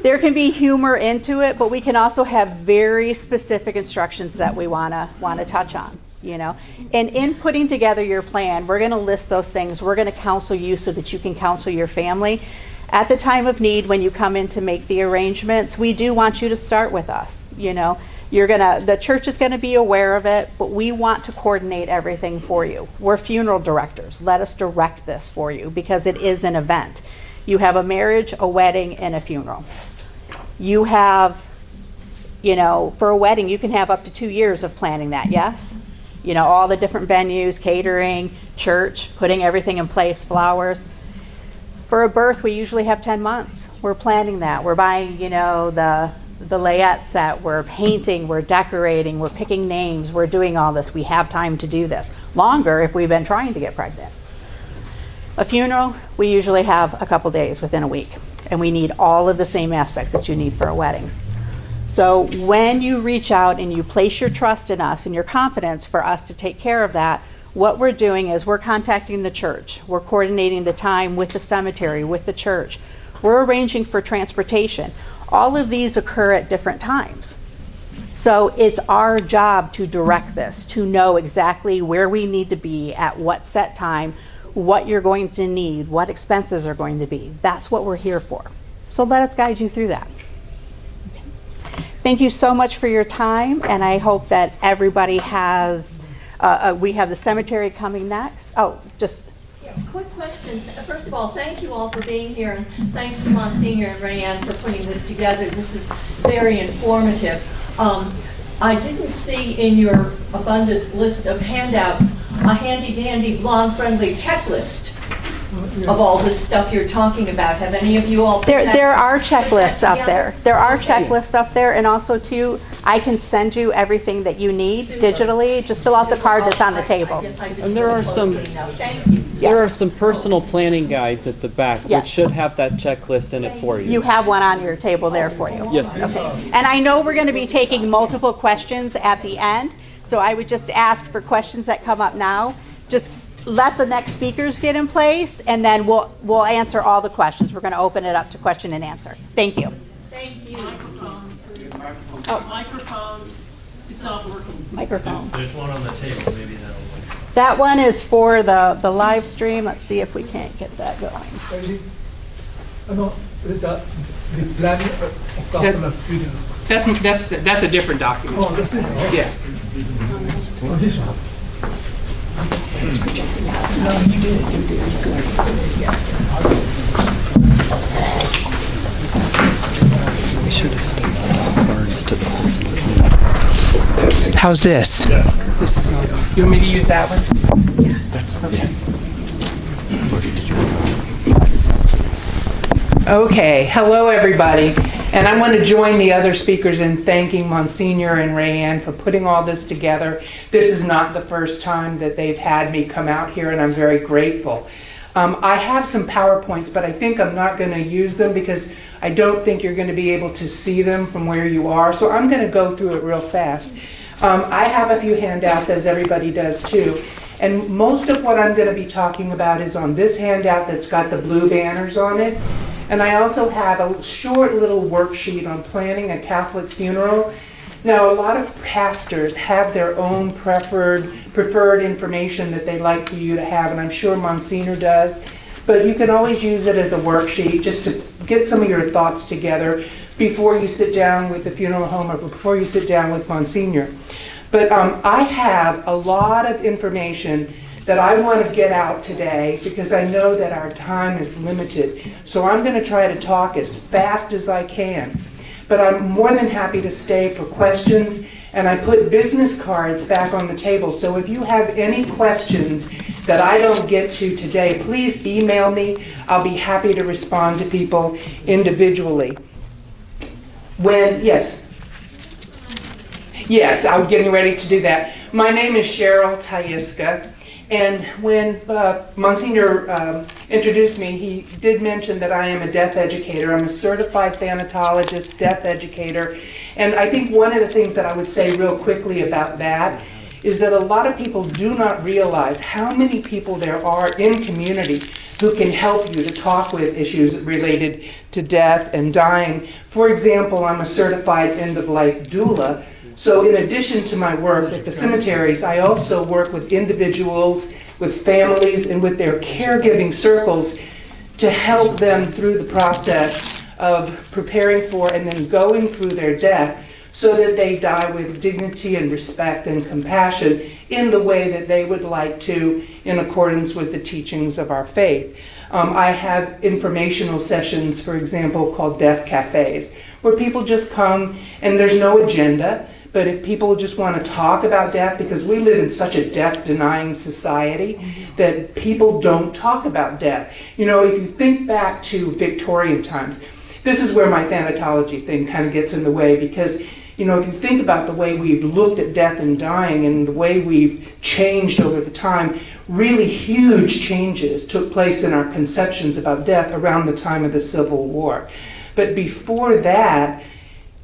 there can be humor into it, but we can also have very specific instructions that we want to touch on, you know. And in putting together your plan, we're going to list those things. We're going to counsel you so that you can counsel your family. At the time of need, when you come in to make the arrangements, we do want you to start with us, you know. The church is going to be aware of it, but we want to coordinate everything for you. We're funeral directors. Let us direct this for you because it is an event. You have a marriage, a wedding, and a funeral. You have, you know, for a wedding, you can have up to 2 years of planning that, yes? You know, all the different venues, catering, church, putting everything in place, flowers. For a birth, we usually have 10 months. We're planning that. We're buying, you know, the layette set, we're painting, we're decorating, we're picking names, we're doing all this. We have time to do this. Longer if we've been trying to get pregnant. A funeral, we usually have a couple days within a week, and we need all of the same aspects that you need for a wedding. So when you reach out and you place your trust in us and your confidence for us to take care of that, what we're doing is we're contacting the church. We're coordinating the time with the cemetery, with the church. We're arranging for transportation. All of these occur at different times. So it's our job to direct this, to know exactly where we need to be at what set time, what you're going to need, what expenses are going to be. That's what we're here for. So let us guide you through that. Thank you so much for your time, and I hope that everybody has, we have the cemetery coming next. Oh, just quick question. First of all, thank you all for being here, and thanks to Monsignor and Rayanne for putting this together. This is very informative. I didn't see in your abundant list of handouts a handy-dandy, blonde-friendly checklist of all this stuff you're talking about. Have any of you all put that, there are checklists up together? there. There are checklists up there, and also too, I can send you everything that you need digitally. Just fill out the card that's on the table. And there are some Thank you. there are some personal planning guides at the back Yes. which should have that checklist in it for you. You have one on your table there for you. Yes, ma'am. Okay. And I know we're going to be taking multiple questions at the end, so I would just ask for questions that come up now. Just let the next speakers get in place, and then we'll answer all the questions. We're going to open it up to question and answer. Thank you. Thank you. Microphone is not working. Microphone. There's one on the table, maybe that'll work. That one is for the live stream. Let's see if we can't get that going. The planning of couple of funeral. That's a different document. Oh, that's it. Yeah. Oh, this one. We should have stuck cards to the person. How's this? This is all good. You want me to use that one? Yeah. Okay. Hello, everybody. And I want to join the other speakers in thanking Monsignor and Rayanne for putting all this together. This is not the first time that they've had me come out here, and I'm very grateful. I have some PowerPoints, but I think I'm not going to use them because I don't think you're going to be able to see them from where you are. So I'm going to go through it real fast. I have a few handouts, as everybody does too. And most of what I'm going to be talking about is on this handout that's got the blue banners on it. And I also have a short little worksheet on planning a Catholic funeral. Now, a lot of pastors have their own preferred information that they like for you to have, and I'm sure Monsignor does. But you can always use it as a worksheet just to get some of your thoughts together before you sit down with the funeral home or before you sit down with Monsignor. But I have a lot of information that I want to get out today because I know that our time is limited. So I'm going to try to talk as fast as I can. But I'm more than happy to stay for questions, and I put business cards back on the table. So if you have any questions that I don't get to today, please email me. I'll be happy to respond to people individually. Yes, I'm getting ready to do that. My name is Cheryl Tyiska, And when Monsignor introduced me, he did mention that I am a death educator. I'm a certified thanatologist, death educator. And I think one of the things that I would say real quickly about that is that a lot of people do not realize how many people there are in community who can help you to talk with issues related to death and dying. For example, I'm a certified end-of-life doula. So in addition to my work at the cemeteries, I also work with individuals, with families, and with their caregiving circles to help them through the process of preparing for and then going through their death so that they die with dignity and respect and compassion in the way that they would like to in accordance with the teachings of our faith. I have informational sessions, for example, called death cafes, where people just come and there's no agenda. But if people just want to talk about death, because we live in such a death-denying society that people don't talk about death. You know, if you think back to Victorian times, this is where my thanatology thing kind of gets in the way, because, you know, if you think about the way we've looked at death and dying and the way we've changed over the time, really huge changes took place in our conceptions about death around the time of the Civil War. But before that,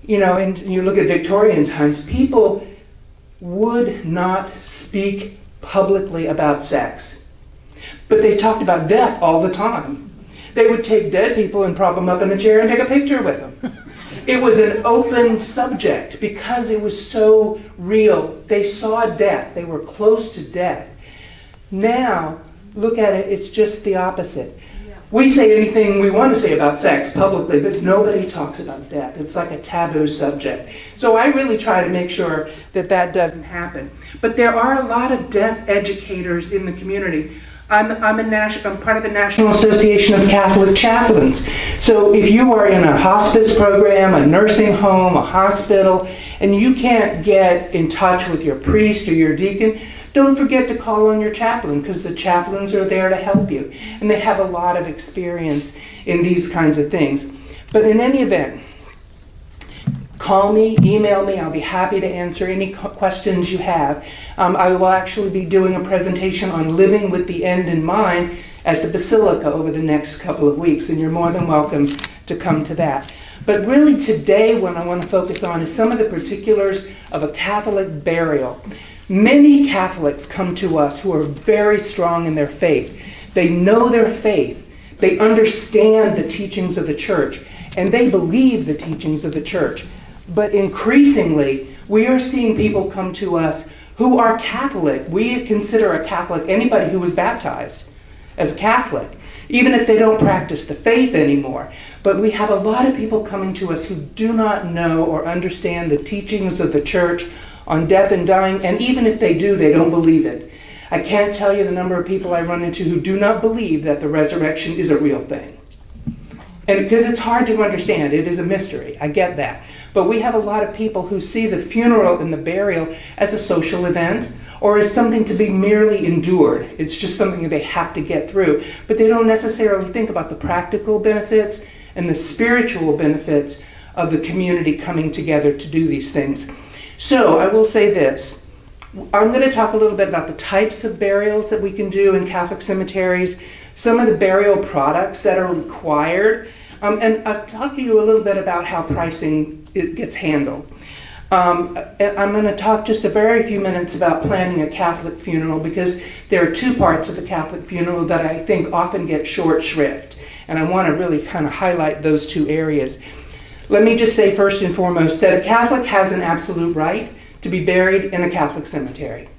you know, and you look at Victorian times, people would not speak publicly about sex. But they talked about death all the time. They would take dead people and prop them up in a chair and take a picture with them. It was an open subject because it was so real. They saw death. They were close to death. Now, look at it, it's just the opposite. We say anything we want to say about sex publicly, but nobody talks about death. It's like a taboo subject. So I really try to make sure that that doesn't happen. But there are a lot of death educators in the community. I'm part of the National Association of Catholic Chaplains. So if you are in a hospice program, a nursing home, a hospital, and you can't get in touch with your priest or your deacon, don't forget to call on your chaplain, because the chaplains are there to help you. And they have a lot of experience in these kinds of things. But in any event, call me, email me. I'll be happy to answer any questions you have. I will actually be doing a presentation on living with the end in mind at the Basilica over the next couple of weeks, and you're more than welcome to come to that. But really today what I want to focus on is some of the particulars of a Catholic burial. Many Catholics come to us who are very strong in their faith. They know their faith. They understand the teachings of the church, and they believe the teachings of the church. But increasingly, we are seeing people come to us who are Catholic. We consider a Catholic anybody who was baptized as a Catholic, even if they don't practice the faith anymore. But we have a lot of people coming to us who do not know or understand the teachings of the church on death and dying, and even if they do, they don't believe it. I can't tell you the number of people I run into who do not believe that the resurrection is a real thing. And because it's hard to understand, it is a mystery, I get that. But we have a lot of people who see the funeral and the burial as a social event, or as something to be merely endured. It's just something that they have to get through. But they don't necessarily think about the practical benefits and the spiritual benefits of the community coming together to do these things. So I will say this. I'm going to talk a little bit about the types of burials that we can do in Catholic cemeteries, some of the burial products that are required, and I'll talk to you a little bit about how pricing it gets handled. I'm going to talk just a very few minutes about planning a Catholic funeral, because there are two parts of the Catholic funeral that I think often get short shrift, and I want to really kind of highlight those two areas. Let me just say first and foremost that a Catholic has an absolute right to be buried in a Catholic cemetery.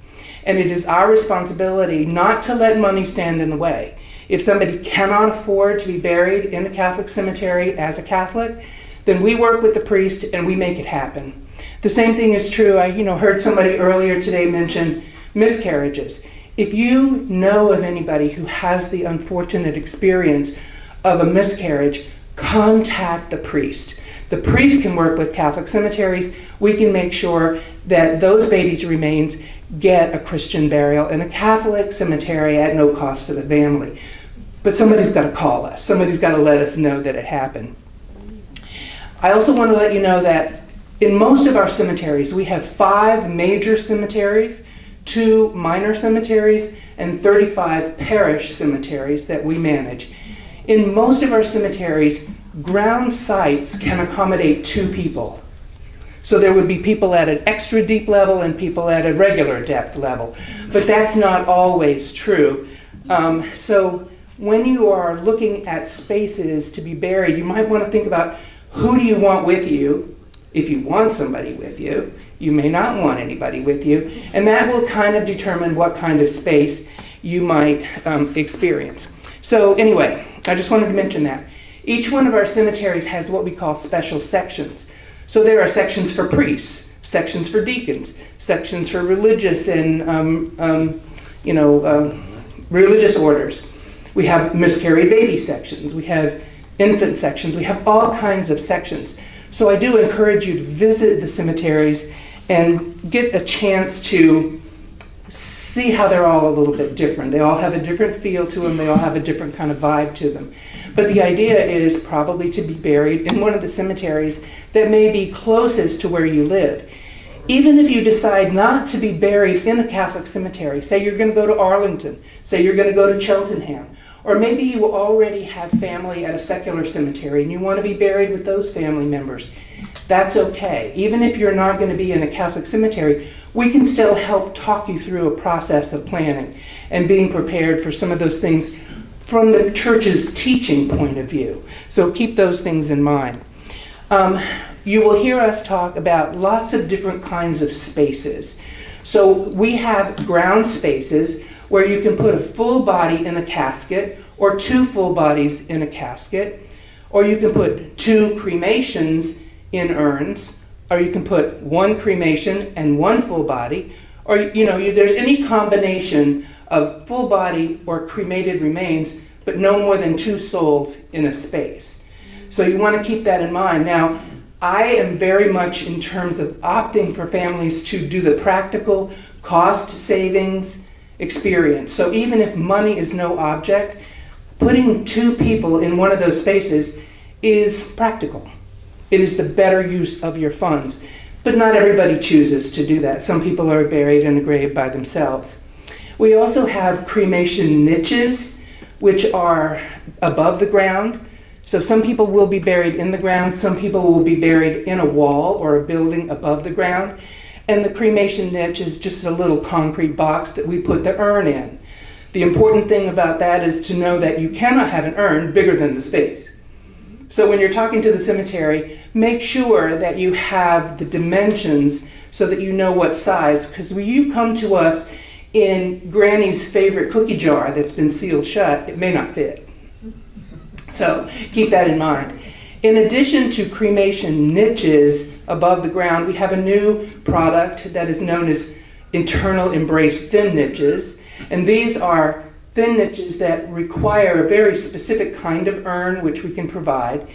And it is our responsibility not to let money stand in the way. If somebody cannot afford to be buried in a Catholic cemetery as a Catholic, then we work with the priest and we make it happen. The same thing is true. I heard somebody earlier today mention miscarriages. If you know of anybody who has the unfortunate experience of a miscarriage, contact the priest. The priest can work with Catholic cemeteries. We can make sure that those babies' remains get a Christian burial in a Catholic cemetery at no cost to the family. But somebody's got to call us. Somebody's got to let us know that it happened. I also want to let you know that in most of our cemeteries, we have 5 major cemeteries, 2 minor cemeteries, and 35 parish cemeteries that we manage. In most of our cemeteries, ground sites can accommodate 2 people. So there would be people at an extra deep level and people at a regular depth level. But that's not always true. So when you are looking at spaces to be buried, you might want to think about who do you want with you. If you want somebody with you, you may not want anybody with you. And that will kind of determine what kind of space you might experience. So anyway, I just wanted to mention that. Each one of our cemeteries has what we call special sections. So there are sections for priests, sections for deacons, sections for religious and religious orders. We have miscarried baby sections. We have infant sections. We have all kinds of sections. So I do encourage you to visit the cemeteries and get a chance to see how they're all a little bit different. They all have a different feel to them. They all have a different kind of vibe to them. But the idea is probably to be buried in one of the cemeteries that may be closest to where you live. Even if you decide not to be buried in a Catholic cemetery, say you're going to go to Arlington, say you're going to go to Cheltenham, or maybe you already have family at a secular cemetery and you want to be buried with those family members, that's okay. Even if you're not going to be in a Catholic cemetery, we can still help talk you through a process of planning and being prepared for some of those things from the church's teaching point of view. So keep those things in mind. You will hear us talk about lots of different kinds of spaces. So we have ground spaces where you can put a full body in a casket, or 2 full bodies in a casket, or you can put 2 cremations in urns, or you can put 1 cremation and 1 full body, or there's any combination of full body or cremated remains, but no more than 2 souls in a space. So you want to keep that in mind. Now, I am very much in terms of opting for families to do the practical cost savings experience. So even if money is no object, putting 2 people in one of those spaces is practical. It is the better use of your funds. But not everybody chooses to do that. Some people are buried in a grave by themselves. We also have cremation niches, which are above the ground. So some people will be buried in the ground, some people will be buried in a wall or a building above the ground. And the cremation niche is just a little concrete box that we put the urn in. The important thing about that is to know that you cannot have an urn bigger than the space. So when you're talking to the cemetery, make sure that you have the dimensions so that you know what size, because when you come to us in Granny's favorite cookie jar that's been sealed shut, it may not fit. So keep that in mind. In addition to cremation niches above the ground, we have a new product that is known as internal embrace thin niches. And these are thin niches that require a very specific kind of urn, which we can provide.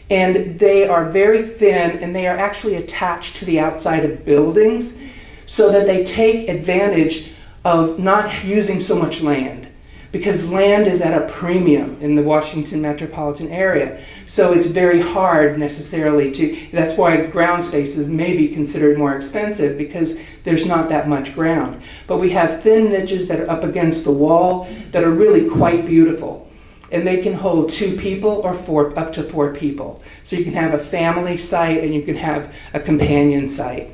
And they are very thin, and they are actually attached to the outside of buildings so that they take advantage of not using so much land, because land is at a premium in the Washington metropolitan area. So it's very hard necessarily that's why ground spaces may be considered more expensive, because there's not that much ground. But we have thin niches that are up against the wall that are really quite beautiful. And they can hold 2 people or up to 4 people. So you can have a family site and you can have a companion site.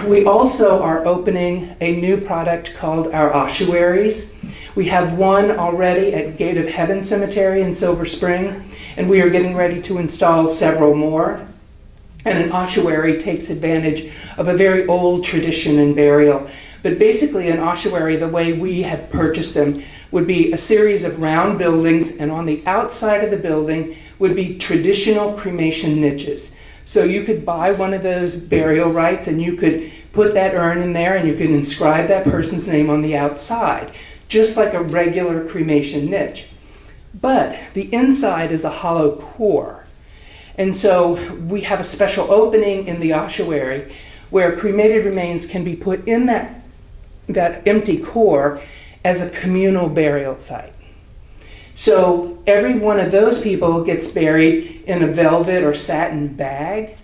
We also are opening a new product called our ossuaries. We have one already at Gate of Heaven Cemetery in Silver Spring, and we are getting ready to install several more. And an ossuary takes advantage of a very old tradition in burial. But basically an ossuary, the way we have purchased them, would be a series of round buildings, and on the outside of the building would be traditional cremation niches. So you could buy one of those burial rites and you could put that urn in there and you could inscribe that person's name on the outside, just like a regular cremation niche. But the inside is a hollow core. And so we have a special opening in the ossuary where cremated remains can be put in that empty core as a communal burial site. So every one of those people gets buried in a velvet or satin bag,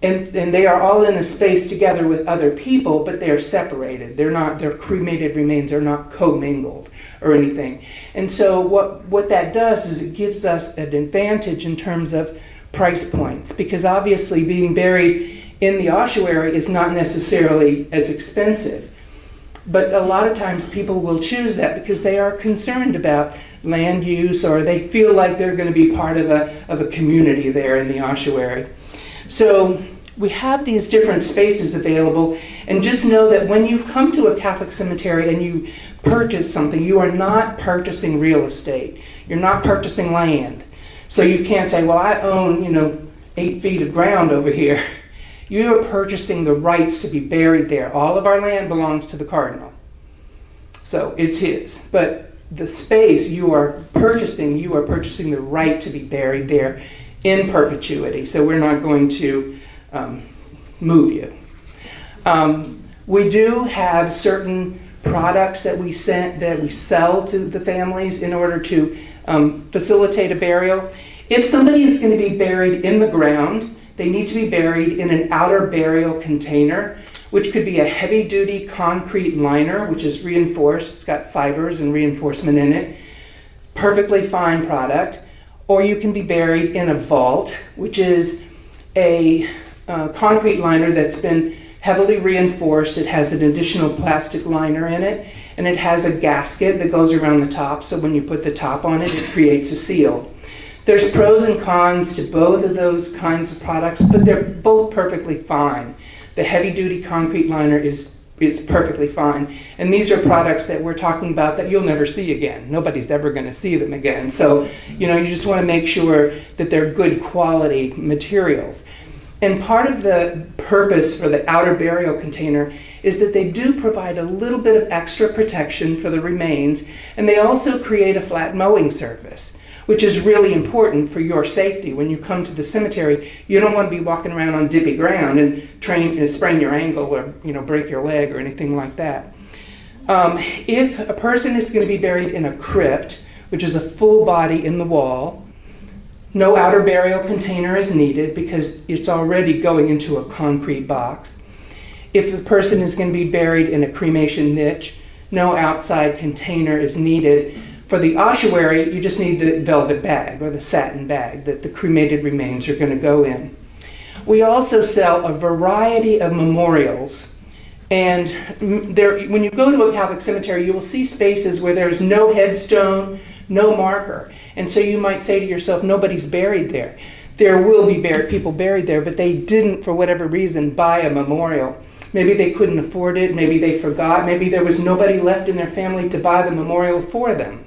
and they are all in a space together with other people, but they are separated. Their cremated remains are not commingled or anything. And so what that does is it gives us an advantage in terms of price points, because obviously being buried in the ossuary is not necessarily as expensive. But a lot of times people will choose that because they are concerned about land use, or they feel like they're going to be part of a community there in the ossuary. So we have these different spaces available, and just know that when you come to a Catholic cemetery and you purchase something, you are not purchasing real estate. You're not purchasing land. So you can't say, well, I own, 8 feet of ground over here. You are purchasing the rights to be buried there. All of our land belongs to the cardinal. So it's his. But the space you are purchasing the right to be buried there in perpetuity. So we're not going to move you. We do have certain products that we sell to the families in order to facilitate a burial. If somebody is going to be buried in the ground, they need to be buried in an outer burial container, which could be a heavy-duty concrete liner, which is reinforced. It's got fibers and reinforcement in it. Perfectly fine product. Or you can be buried in a vault, which is a concrete liner that's been heavily reinforced. It has an additional plastic liner in it, and it has a gasket that goes around the top, so when you put the top on it, it creates a seal. There's pros and cons to both of those kinds of products, but they're both perfectly fine. The heavy-duty concrete liner is perfectly fine. And these are products that we're talking about that you'll never see again. Nobody's ever going to see them again. So, you just want to make sure that they're good quality materials. And part of the purpose for the outer burial container is that they do provide a little bit of extra protection for the remains, and they also create a flat mowing surface, which is really important for your safety. When you come to the cemetery, you don't want to be walking around on dippy ground and sprain your ankle or break your leg or anything like that. If a person is going to be buried in a crypt, which is a full body in the wall, no outer burial container is needed because it's already going into a concrete box. If the person is going to be buried in a cremation niche, no outside container is needed. For the ossuary, you just need the velvet bag or the satin bag that the cremated remains are going to go in. We also sell a variety of memorials. And when you go to a Catholic cemetery, you will see spaces where there's no headstone, no marker. And so you might say to yourself, nobody's buried there. There will be people buried there, but they didn't, for whatever reason, buy a memorial. Maybe they couldn't afford it, maybe they forgot, maybe there was nobody left in their family to buy the memorial for them.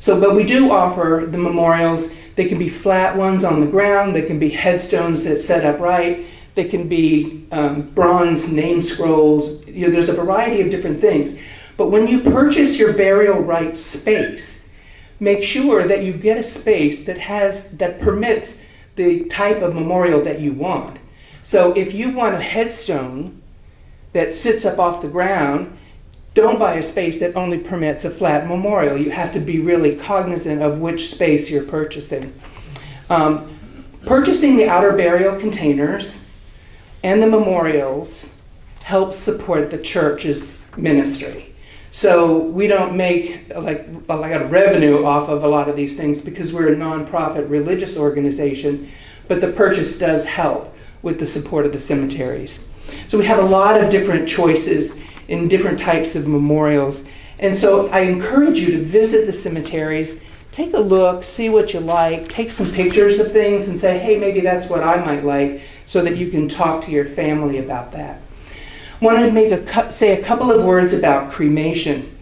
But we do offer the memorials. They can be flat ones on the ground, they can be headstones that set up right, they can be bronze name scrolls. There's a variety of different things. But when you purchase your burial right space, make sure that you get a space that permits the type of memorial that you want. So if you want a headstone that sits up off the ground, don't buy a space that only permits a flat memorial. You have to be really cognizant of which space you're purchasing. Purchasing the outer burial containers and the memorials helps support the church's ministry. So we don't make like a revenue off of a lot of these things because we're a nonprofit religious organization, but the purchase does help with the support of the cemeteries. So we have a lot of different choices in different types of memorials. And so I encourage you to visit the cemeteries, take a look, see what you like, take some pictures of things and say, hey, maybe that's what I might like, so that you can talk to your family about that. I want to say a couple of words about cremation.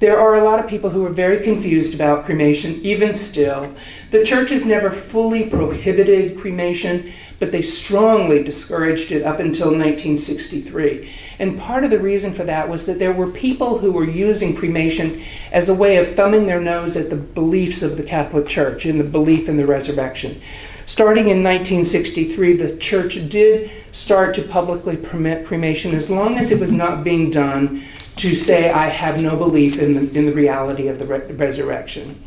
There are a lot of people who are very confused about cremation, even still. The church has never fully prohibited cremation, but they strongly discouraged it up until 1963. And part of the reason for that was that there were people who were using cremation as a way of thumbing their nose at the beliefs of the Catholic Church and the belief in the resurrection. Starting in 1963, the church did start to publicly permit cremation as long as it was not being done to say, I have no belief in the reality of the resurrection.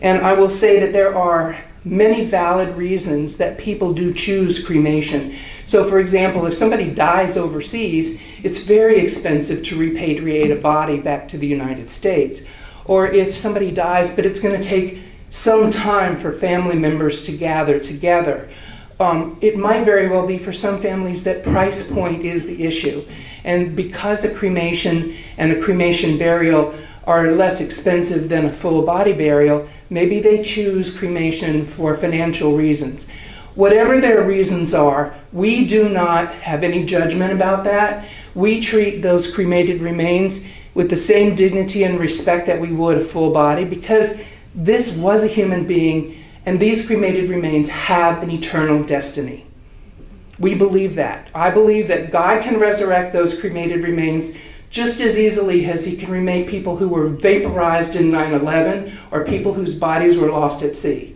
And I will say that there are many valid reasons that people do choose cremation. So for example, if somebody dies overseas, it's very expensive to repatriate a body back to the United States. Or if somebody dies, but it's going to take some time for family members to gather together. It might very well be for some families that price point is the issue. And because a cremation and a cremation burial are less expensive than a full body burial, maybe they choose cremation for financial reasons. Whatever their reasons are, we do not have any judgment about that. We treat those cremated remains with the same dignity and respect that we would a full body, because this was a human being and these cremated remains have an eternal destiny. We believe that. I believe that God can resurrect those cremated remains just as easily as he can remake people who were vaporized in 9/11 or people whose bodies were lost at sea.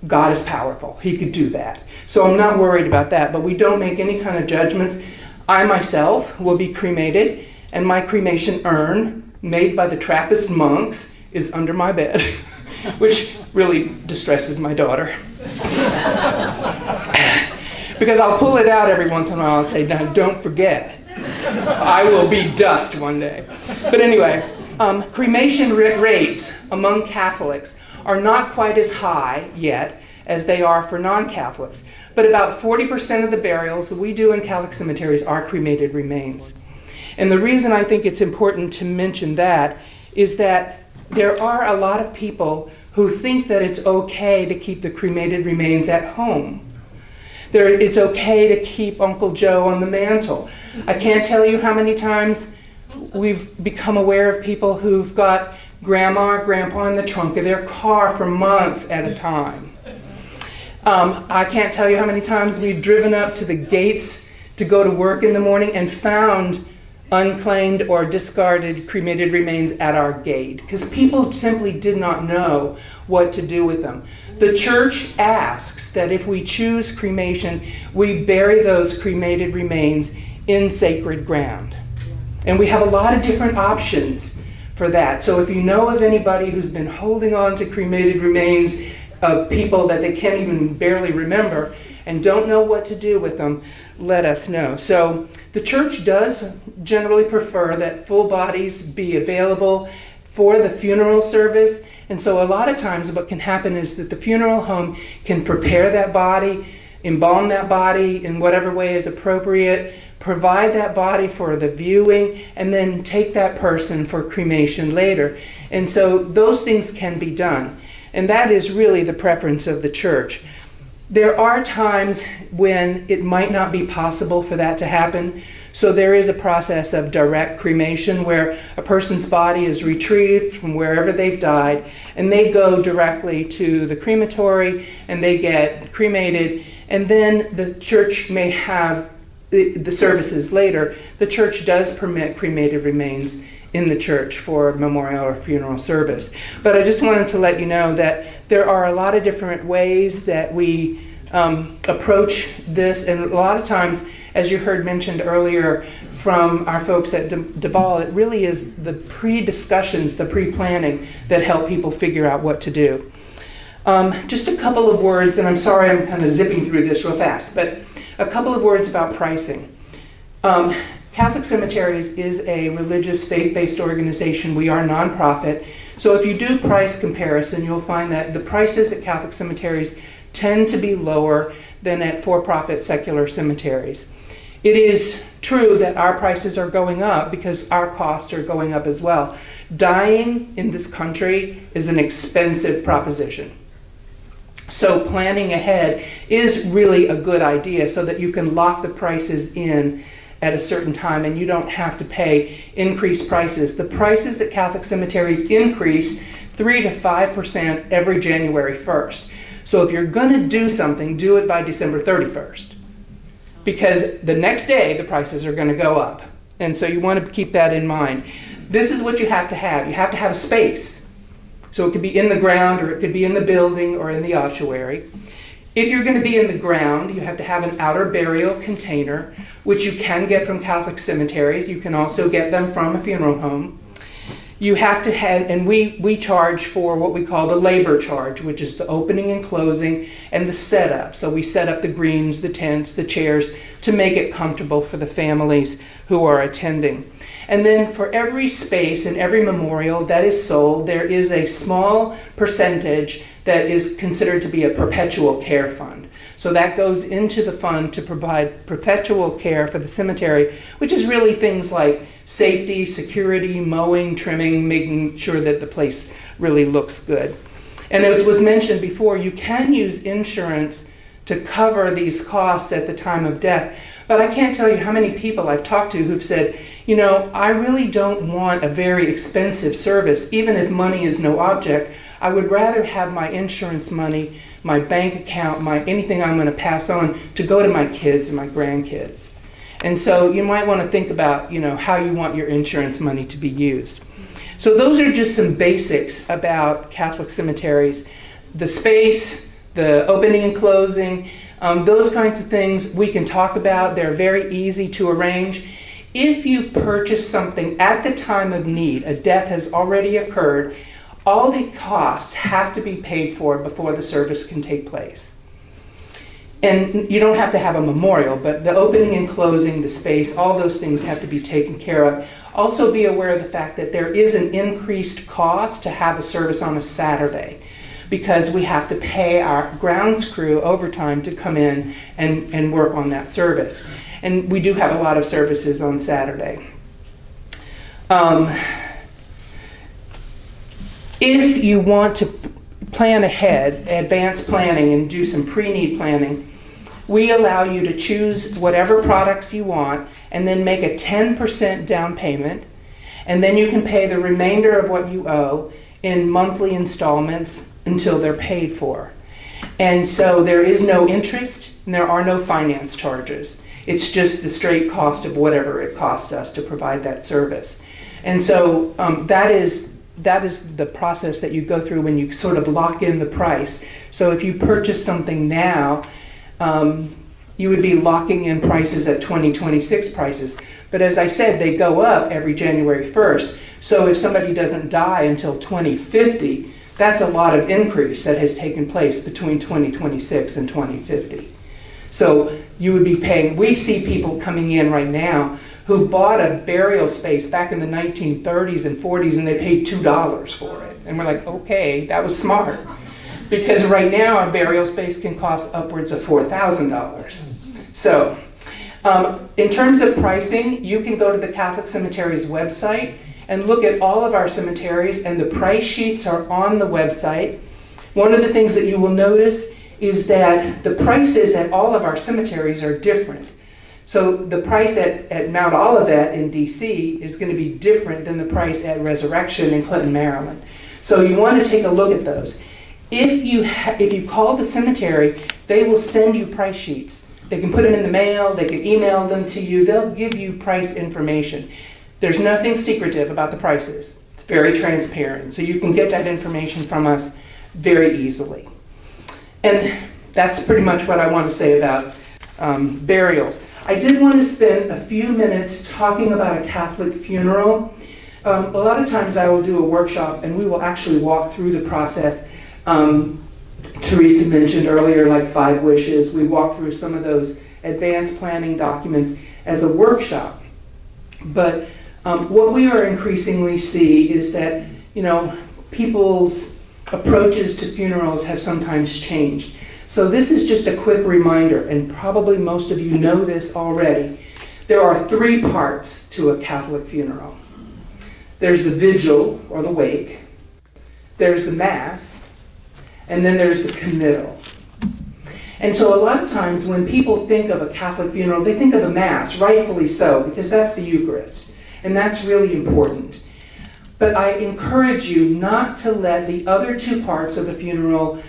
God is powerful. He could do that. So I'm not worried about that, but we don't make any kind of judgments. I myself will be cremated, and my cremation urn, made by the Trappist monks, is under my bed, which really distresses my daughter. Because I'll pull it out every once in a while and say, now don't forget, I will be dust one day. But anyway, cremation rates among Catholics are not quite as high yet as they are for non-Catholics. But about 40% of the burials that we do in Catholic cemeteries are cremated remains. And the reason I think it's important to mention that is that there are a lot of people who think that it's okay to keep the cremated remains at home. It's okay to keep Uncle Joe on the mantle. I can't tell you how many times we've become aware of people who've got grandma or grandpa in the trunk of their car for months at a time. I can't tell you how many times we've driven up to the gates to go to work in the morning and found unclaimed or discarded cremated remains at our gate, because people simply did not know what to do with them. The church asks that if we choose cremation, we bury those cremated remains in sacred ground. And we have a lot of different options for that. So if you know of anybody who's been holding on to cremated remains of people that they can't even barely remember and don't know what to do with them, let us know. So the church does generally prefer that full bodies be available for the funeral service. And so a lot of times what can happen is that the funeral home can prepare that body, embalm that body in whatever way is appropriate, provide that body for the viewing, and then take that person for cremation later. And so those things can be done. And that is really the preference of the church. There are times when it might not be possible for that to happen. So there is a process of direct cremation where a person's body is retrieved from wherever they've died, and they go directly to the crematory and they get cremated, and then the church may have the services later. The church does permit cremated remains in the church for a memorial or funeral service. But I just wanted to let you know that there are a lot of different ways that we approach this, and a lot of times, as you heard mentioned earlier from our folks at DeVol, it really is the pre-discussions, the pre-planning that help people figure out what to do. Just a couple of words, and I'm sorry I'm kind of zipping through this real fast, but a couple of words about pricing. Catholic Cemeteries is a religious faith-based organization. We are nonprofit. So if you do price comparison, you'll find that the prices at Catholic cemeteries tend to be lower than at for-profit secular cemeteries. It is true that our prices are going up because our costs are going up as well. Dying in this country is an expensive proposition. So planning ahead is really a good idea so that you can lock the prices in at a certain time and you don't have to pay increased prices. The prices at Catholic cemeteries increase 3 to 5% every January 1st. So if you're going to do something, do it by December 31st. Because the next day the prices are going to go up. And so you want to keep that in mind. This is what you have to have. You have to have a space. So it could be in the ground, or it could be in the building, or in the ossuary. If you're going to be in the ground, you have to have an outer burial container, which you can get from Catholic cemeteries. You can also get them from a funeral home. you have to have, and we charge for what we call the labor charge, which is the opening and closing and the setup. So we set up the greens, the tents, the chairs to make it comfortable for the families who are attending. And then for every space and every memorial that is sold, there is a small percentage that is considered to be a perpetual care fund. So that goes into the fund to provide perpetual care for the cemetery, which is really things like safety, security, mowing, trimming, making sure that the place really looks good. And as was mentioned before, you can use insurance to cover these costs at the time of death. But I can't tell you how many people I've talked to who've said, you know, I really don't want a very expensive service, even if money is no object. I would rather have my insurance money, my bank account, anything I'm going to pass on to go to my kids and my grandkids. And so you might want to think about, you know, how you want your insurance money to be used. So those are just some basics about Catholic cemeteries. The space, the opening and closing, those kinds of things we can talk about. They're very easy to arrange. If you purchase something at the time of need, a death has already occurred, all the costs have to be paid for before the service can take place. And you don't have to have a memorial, but the opening and closing, the space, all those things have to be taken care of. Also be aware of the fact that there is an increased cost to have a service on a Saturday, because we have to pay our grounds crew overtime to come in and work on that service. And we do have a lot of services on Saturday. If you want to plan ahead, advanced planning, and do some pre-need planning, we allow you to choose whatever products you want and then make a 10% down payment, and then you can pay the remainder of what you owe in monthly installments until they're paid for. And so there is no interest and there are no finance charges. It's just the straight cost of whatever it costs us to provide that service. And so that is the process that you go through when you sort of lock in the price. So if you purchase something now, you would be locking in prices at 2026 prices. But as I said, they go up every January 1st. So if somebody doesn't die until 2050, that's a lot of increase that has taken place between 2026 and 2050. So you would be paying, we see people coming in right now who bought a burial space back in the 1930s and 40s and they paid $2 for it. And we're like, okay, that was smart. Because right now a burial space can cost upwards of $4,000. So in terms of pricing, you can go to the Catholic Cemeteries website and look at all of our cemeteries, and the price sheets are on the website. One of the things that you will notice is that the prices at all of our cemeteries are different. So the price at Mount Olivet in DC is going to be different than the price at Resurrection in Clinton, Maryland. So you want to take a look at those. If you call the cemetery, they will send you price sheets. They can put them in the mail, they can email them to you, they'll give you price information. There's nothing secretive about the prices. It's very transparent. So you can get that information from us very easily. And that's pretty much what I want to say about burials. I did want to spend a few minutes talking about a Catholic funeral. A lot of times I will do a workshop and we will actually walk through the process. Teresa mentioned earlier, like 5 wishes. We walk through some of those advanced planning documents as a workshop. But what we are increasingly see is that, you know, people's approaches to funerals have sometimes changed. So this is just a quick reminder, and probably most of you know this already. There are 3 parts to a Catholic funeral. There's the vigil, or the wake. There's the mass. And then there's the committal. And so a lot of times when people think of a Catholic funeral, they think of the Mass, rightfully so, because that's the Eucharist. And that's really important. But I encourage you not to let the other 2 parts of the funeral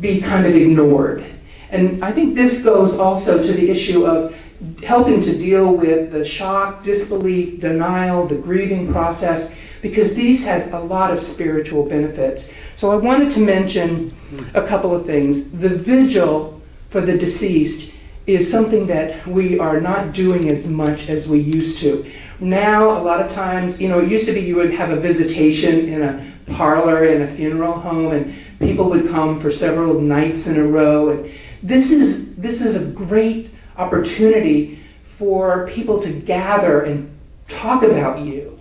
be kind of ignored. And I think this goes also to the issue of helping to deal with the shock, disbelief, denial, the grieving process, because these have a lot of spiritual benefits. So I wanted to mention a couple of things. The vigil for the deceased is something that we are not doing as much as we used to. Now, a lot of times, it used to be you would have a visitation in a parlor in a funeral home, and people would come for several nights in a row. And this is a great opportunity for people to gather and talk about you.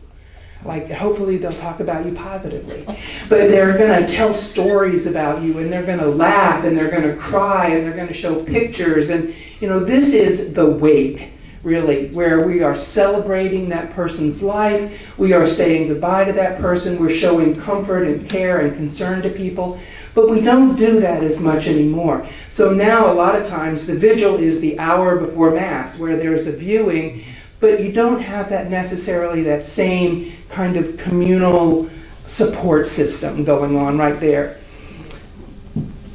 Like, hopefully they'll talk about you positively. But they're going to tell stories about you, and they're going to laugh, and they're going to cry, and they're going to show pictures. And, this is the wake, really, where we are celebrating that person's life. We are saying goodbye to that person. We're showing comfort and care and concern to people. But we don't do that as much anymore. So now, a lot of times, the vigil is the hour before Mass, where there's a viewing, but you don't have that necessarily that same kind of communal support system going on right there.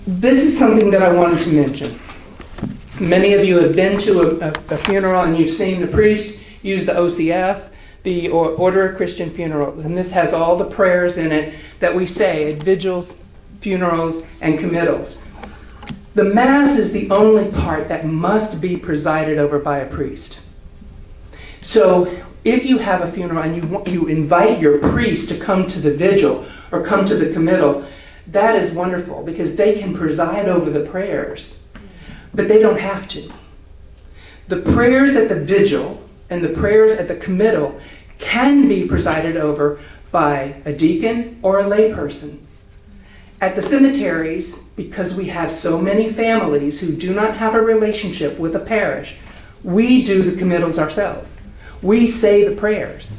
This is something that I wanted to mention. Many of you have been to a funeral and you've seen the priest use the OCF, the Order of Christian Funerals, and this has all the prayers in it that we say at vigils, funerals, and committals. The Mass is the only part that must be presided over by a priest. So if you have a funeral and you invite your priest to come to the vigil or come to the committal, that is wonderful because they can preside over the prayers, but they don't have to. The prayers at the vigil and the prayers at the committal can be presided over by a deacon or a layperson. At the cemeteries, because we have so many families who do not have a relationship with a parish, we do the committals ourselves. We say the prayers.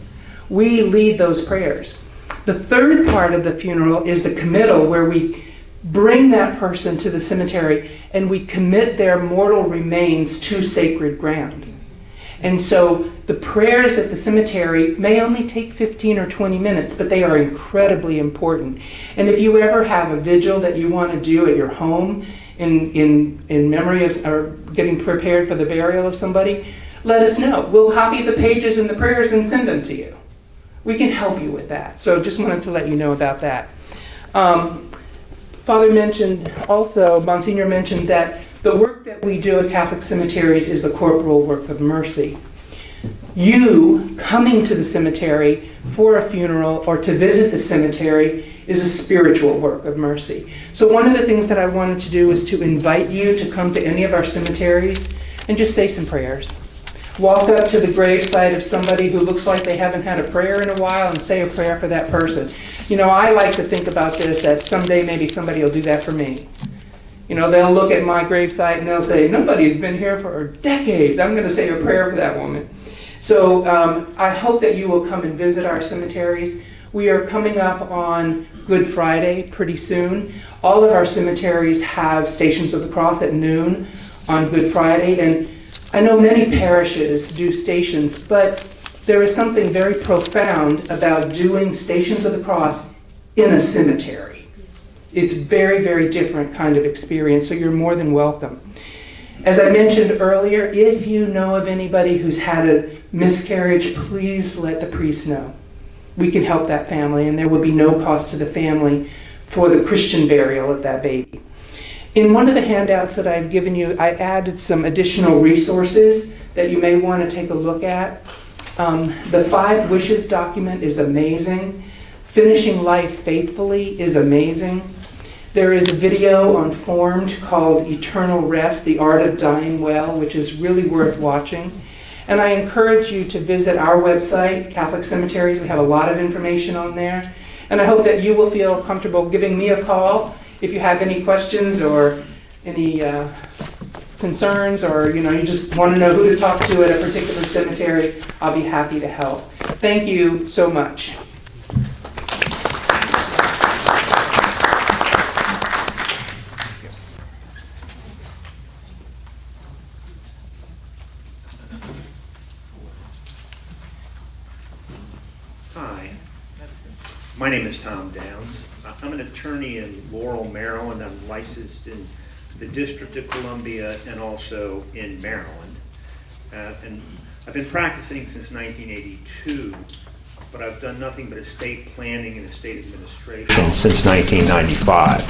We lead those prayers. The third part of the funeral is the committal, where we bring that person to the cemetery and we commit their mortal remains to sacred ground. And so the prayers at the cemetery may only take 15 or 20 minutes, but they are incredibly important. And if you ever have a vigil that you want to do at your home in memory of or getting prepared for the burial of somebody, let us know. We'll copy the pages and the prayers and send them to you. We can help you with that. So just wanted to let you know about that. Father mentioned also, Monsignor mentioned that the work that we do at Catholic cemeteries is a corporal work of mercy. You coming to the cemetery for a funeral or to visit the cemetery is a spiritual work of mercy. So one of the things that I wanted to do is to invite you to come to any of our cemeteries and just say some prayers. Walk up to the gravesite of somebody who looks like they haven't had a prayer in a while and say a prayer for that person. I like to think about this, that someday maybe somebody will do that for me. They'll look at my gravesite and they'll say, nobody's been here for decades. I'm going to say a prayer for that woman. So I hope that you will come and visit our cemeteries. We are coming up on Good Friday pretty soon. All of our cemeteries have Stations of the Cross at noon on Good Friday. And I know many parishes do stations, but there is something very profound about doing Stations of the Cross in a cemetery. It's very, very different kind of experience, so you're more than welcome. As I mentioned earlier, if you know of anybody who's had a miscarriage, please let the priest know. We can help that family, and there will be no cost to the family for the Christian burial of that baby. In one of the handouts that I've given you, I added some additional resources that you may want to take a look at. The 5 Wishes document is amazing. Finishing Life Faithfully is amazing. There is a video on Formed called Eternal Rest, The Art of Dying Well, which is really worth watching. And I encourage you to visit our website, Catholic Cemeteries. We have a lot of information on there. And I hope that you will feel comfortable giving me a call if you have any questions or any concerns, or you just want to know who to talk to at a particular cemetery. I'll be happy to help. Thank you so much. Hi, my name is Tom Downs. I'm an attorney in Laurel, Maryland. I'm licensed in the District of Columbia and also in Maryland. And I've been practicing since 1982, but I've done nothing but estate planning and estate administration since 1995.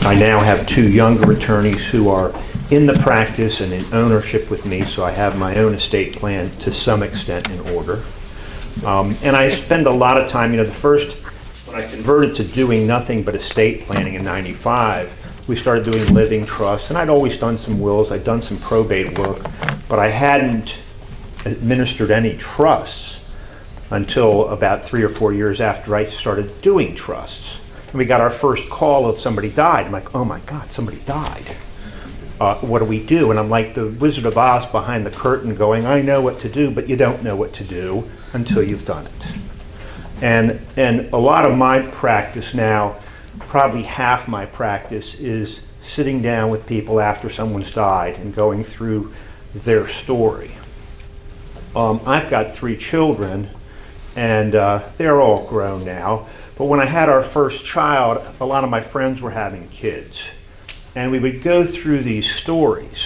I now have 2 younger attorneys who are in the practice and in ownership with me, so I have my own estate plan to some extent in order. And I spend a lot of time, when I converted to doing nothing but estate planning in '95, we started doing living trusts, and I'd always done some wills, I'd done some probate work, but I hadn't administered any trusts until about 3 or 4 years after I started doing trusts. And we got our first call of somebody died. I'm like, oh my God, somebody died. What do we do? And I'm like the Wizard of Oz behind the curtain going, I know what to do, but you don't know what to do until you've done it. And a lot of my practice now, probably half my practice, is sitting down with people after someone's died and going through their story. I've got 3 children, and they're all grown now. But when I had our first child, a lot of my friends were having kids. And we would go through these stories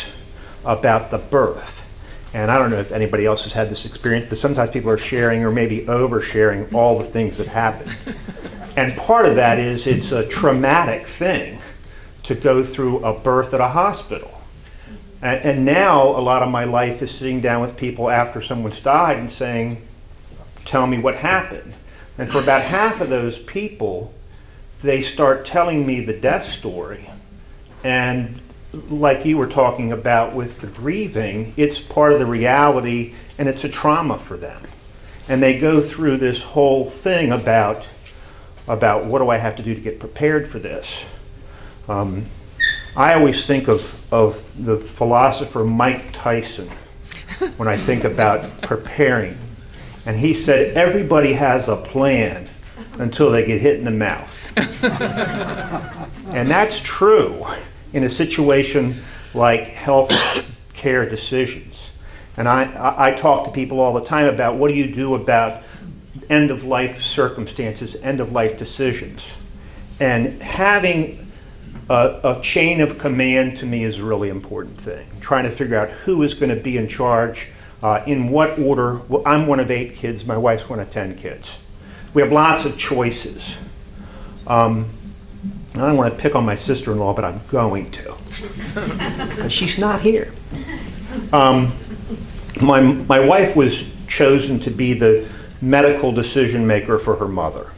about the birth. And I don't know if anybody else has had this experience, but sometimes people are sharing or maybe oversharing all the things that happened. And part of that is it's a traumatic thing to go through a birth at a hospital. And now a lot of my life is sitting down with people after someone's died and saying, tell me what happened. And for about half of those people, they start telling me the death story. And like you were talking about with the grieving, it's part of the reality and it's a trauma for them. And they go through this whole thing about what do I have to do to get prepared for this. I always think of the philosopher Mike Tyson when I think about preparing. And he said, everybody has a plan until they get hit in the mouth. And that's true in a situation like health care decisions. And I talk to people all the time about what do you do about end-of-life circumstances, end-of-life decisions. And having a chain of command to me is a really important thing. Trying to figure out who is going to be in charge, in what order. Well, I'm one of 8 kids, my wife's one of 10 kids. We have lots of choices. I don't want to pick on my sister-in-law, but I'm going to. She's not here. My wife was chosen to be the medical decision maker for her mother.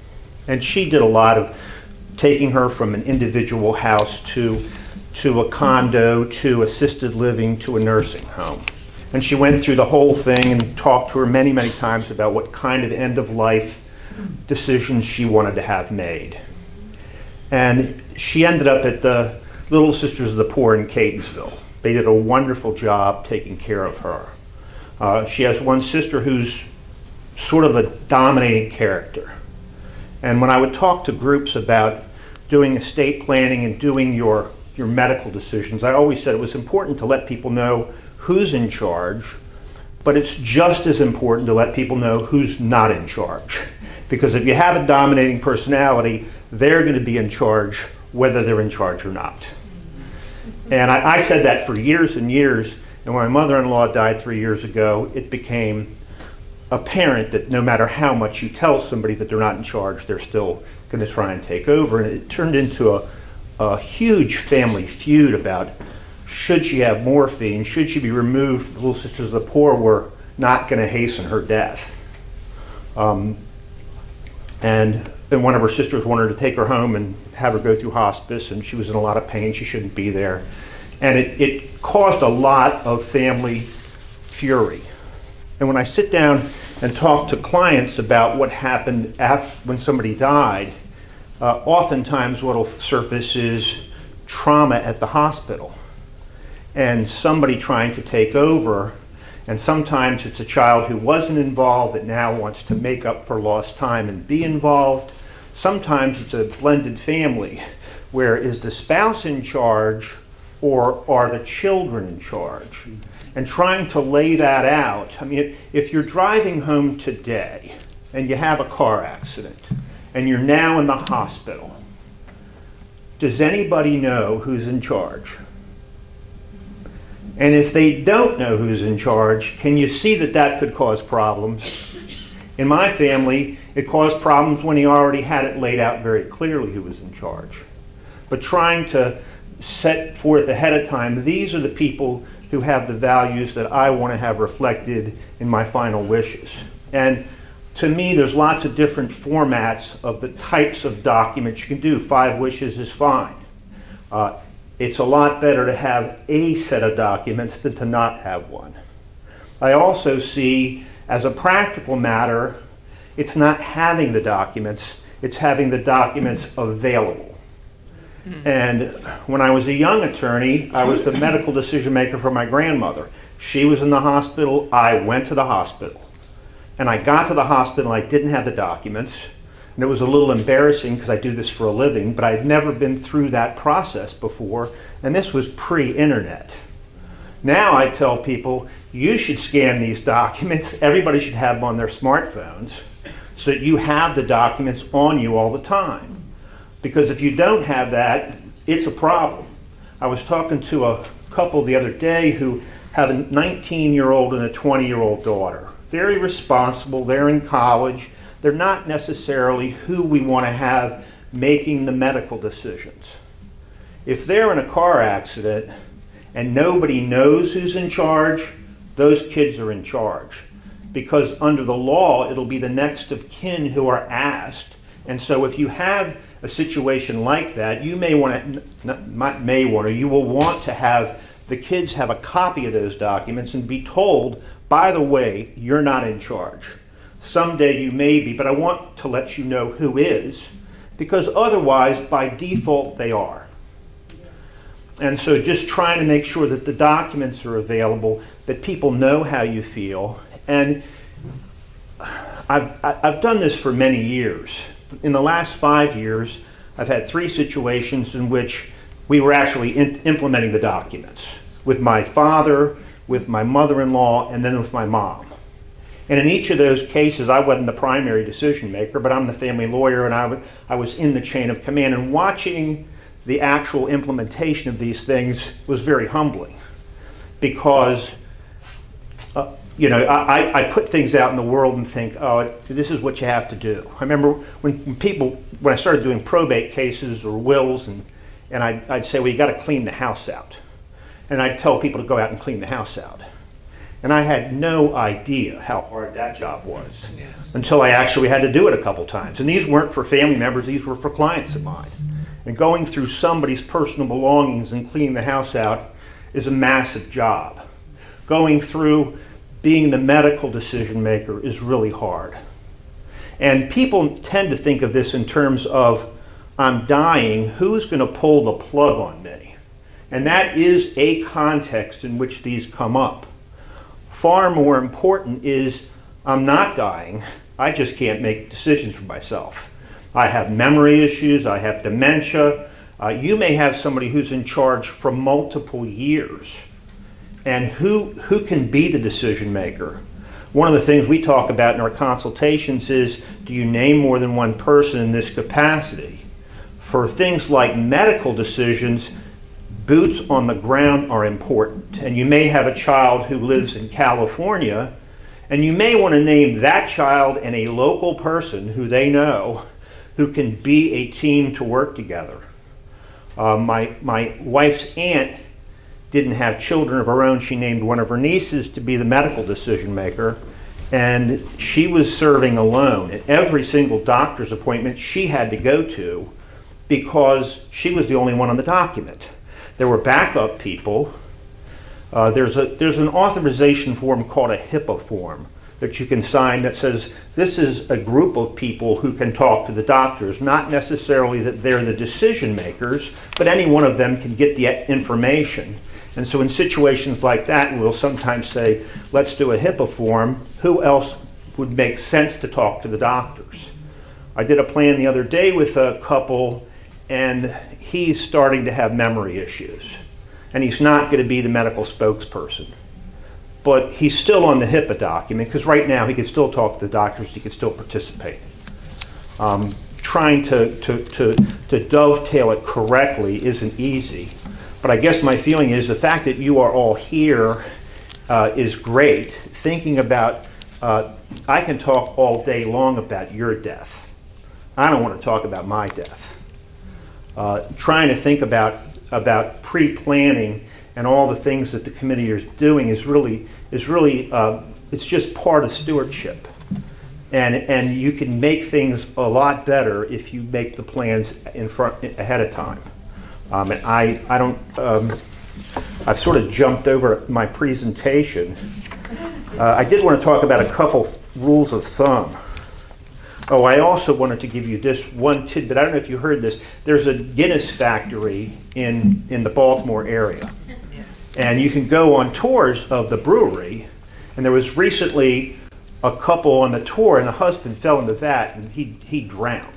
And she did a lot of taking her from an individual house to a condo, to assisted living, to a nursing home. And she went through the whole thing and talked to her many, many times about what kind of end-of-life decisions she wanted to have made. And she ended up at the Little Sisters of the Poor in Catonsville. They did a wonderful job taking care of her. She has one sister who's sort of a dominating character. And when I would talk to groups about doing estate planning and doing your medical decisions, I always said it was important to let people know who's in charge, but it's just as important to let people know who's not in charge. Because if you have a dominating personality, they're going to be in charge whether they're in charge or not. And I said that for years and years, and when my mother-in-law died 3 years ago, it became apparent that no matter how much you tell somebody that they're not in charge, they're still going to try and take over. And it turned into a huge family feud about should she have morphine, should she be removed. The Little Sisters of the Poor were not going to hasten her death. And then one of her sisters wanted to take her home and have her go through hospice, and she was in a lot of pain. She shouldn't be there. And it caused a lot of family fury. And when I sit down and talk to clients about what happened when somebody died, oftentimes what will surface is trauma at the hospital and somebody trying to take over. And sometimes it's a child who wasn't involved that now wants to make up for lost time and be involved. Sometimes it's a blended family where is the spouse in charge or are the children in charge? And trying to lay that out. I mean, if you're driving home today and you have a car accident and you're now in the hospital, does anybody know who's in charge? And if they don't know who's in charge, can you see that that could cause problems? In my family, it caused problems when he already had it laid out very clearly who was in charge. But trying to set forth ahead of time, these are the people who have the values that I want to have reflected in my final wishes. And to me, there's lots of different formats of the types of documents you can do. 5 wishes is fine. It's a lot better to have a set of documents than to not have one. I also see, as a practical matter, it's not having the documents, it's having the documents available. And when I was a young attorney, I was the medical decision maker for my grandmother. She was in the hospital, I went to the hospital. And I got to the hospital, I didn't have the documents. And it was a little embarrassing because I do this for a living, but I'd never been through that process before, and this was pre-internet. Now I tell people, you should scan these documents, everybody should have them on their smartphones, so that you have the documents on you all the time. Because if you don't have that, it's a problem. I was talking to a couple the other day who have a 19-year-old and a 20-year-old daughter. Very responsible, they're in college. They're not necessarily who we want to have making the medical decisions. If they're in a car accident and nobody knows who's in charge, those kids are in charge. Because under the law, it'll be the next of kin who are asked. And so if you have a situation like that, you may want to, you will want to have the kids have a copy of those documents and be told, by the way, you're not in charge. Someday you may be, but I want to let you know who is, because otherwise, by default, they are. And so just trying to make sure that the documents are available, that people know how you feel. And I've done this for many years. In the last 5 years, I've had 3 situations in which we were actually implementing the documents with my father, with my mother-in-law, and then with my mom. And in each of those cases, I wasn't the primary decision maker, but I'm the family lawyer, and I was in the chain of command. And watching the actual implementation of these things was very humbling, because I put things out in the world and think, oh, this is what you have to do. I remember when I started doing probate cases or wills, and I'd say, well, you got to clean the house out. And I'd tell people to go out and clean the house out. And I had no idea how hard that job was until I actually had to do it a couple times. And these weren't for family members, these were for clients of mine. And going through somebody's personal belongings and cleaning the house out is a massive job. Going through being the medical decision maker is really hard. And people tend to think of this in terms of, I'm dying, who's going to pull the plug on me? And that is a context in which these come up. Far more important is, I'm not dying, I just can't make decisions for myself. I have memory issues, I have dementia. You may have somebody who's in charge for multiple years. And who can be the decision maker? One of the things we talk about in our consultations is, do you name more than one person in this capacity? For things like medical decisions, boots on the ground are important. And you may have a child who lives in California, and you may want to name that child and a local person who they know who can be a team to work together. My wife's aunt didn't have children of her own. She named one of her nieces to be the medical decision maker, and she was serving alone at every single doctor's appointment she had to go to because she was the only one on the document. There were backup people. There's an authorization form called a HIPAA form that you can sign that says this is a group of people who can talk to the doctors, not necessarily that they're the decision makers, but any one of them can get the information. And so in situations like that, we'll sometimes say, let's do a HIPAA form. Who else would make sense to talk to the doctors? I did a plan the other day with a couple, and he's starting to have memory issues. And he's not going to be the medical spokesperson. But he's still on the HIPAA document, because right now he can still talk to the doctors, he can still participate. Trying to dovetail it correctly isn't easy. But I guess my feeling is the fact that you are all here is great. Thinking about, I can talk all day long about your death. I don't want to talk about my death. Trying to think about about pre-planning and all the things that the committee is doing is really it's just part of stewardship. And you can make things a lot better if you make the plans ahead of time. And I don't, I've sort of jumped over my presentation. I did want to talk about a couple rules of thumb. Oh, I also wanted to give you this one tidbit. I don't know if you heard this. There's a Guinness factory in the Baltimore area. And you can go on tours of the brewery. And there was recently a couple on the tour, and the husband fell in the vat, and he drowned.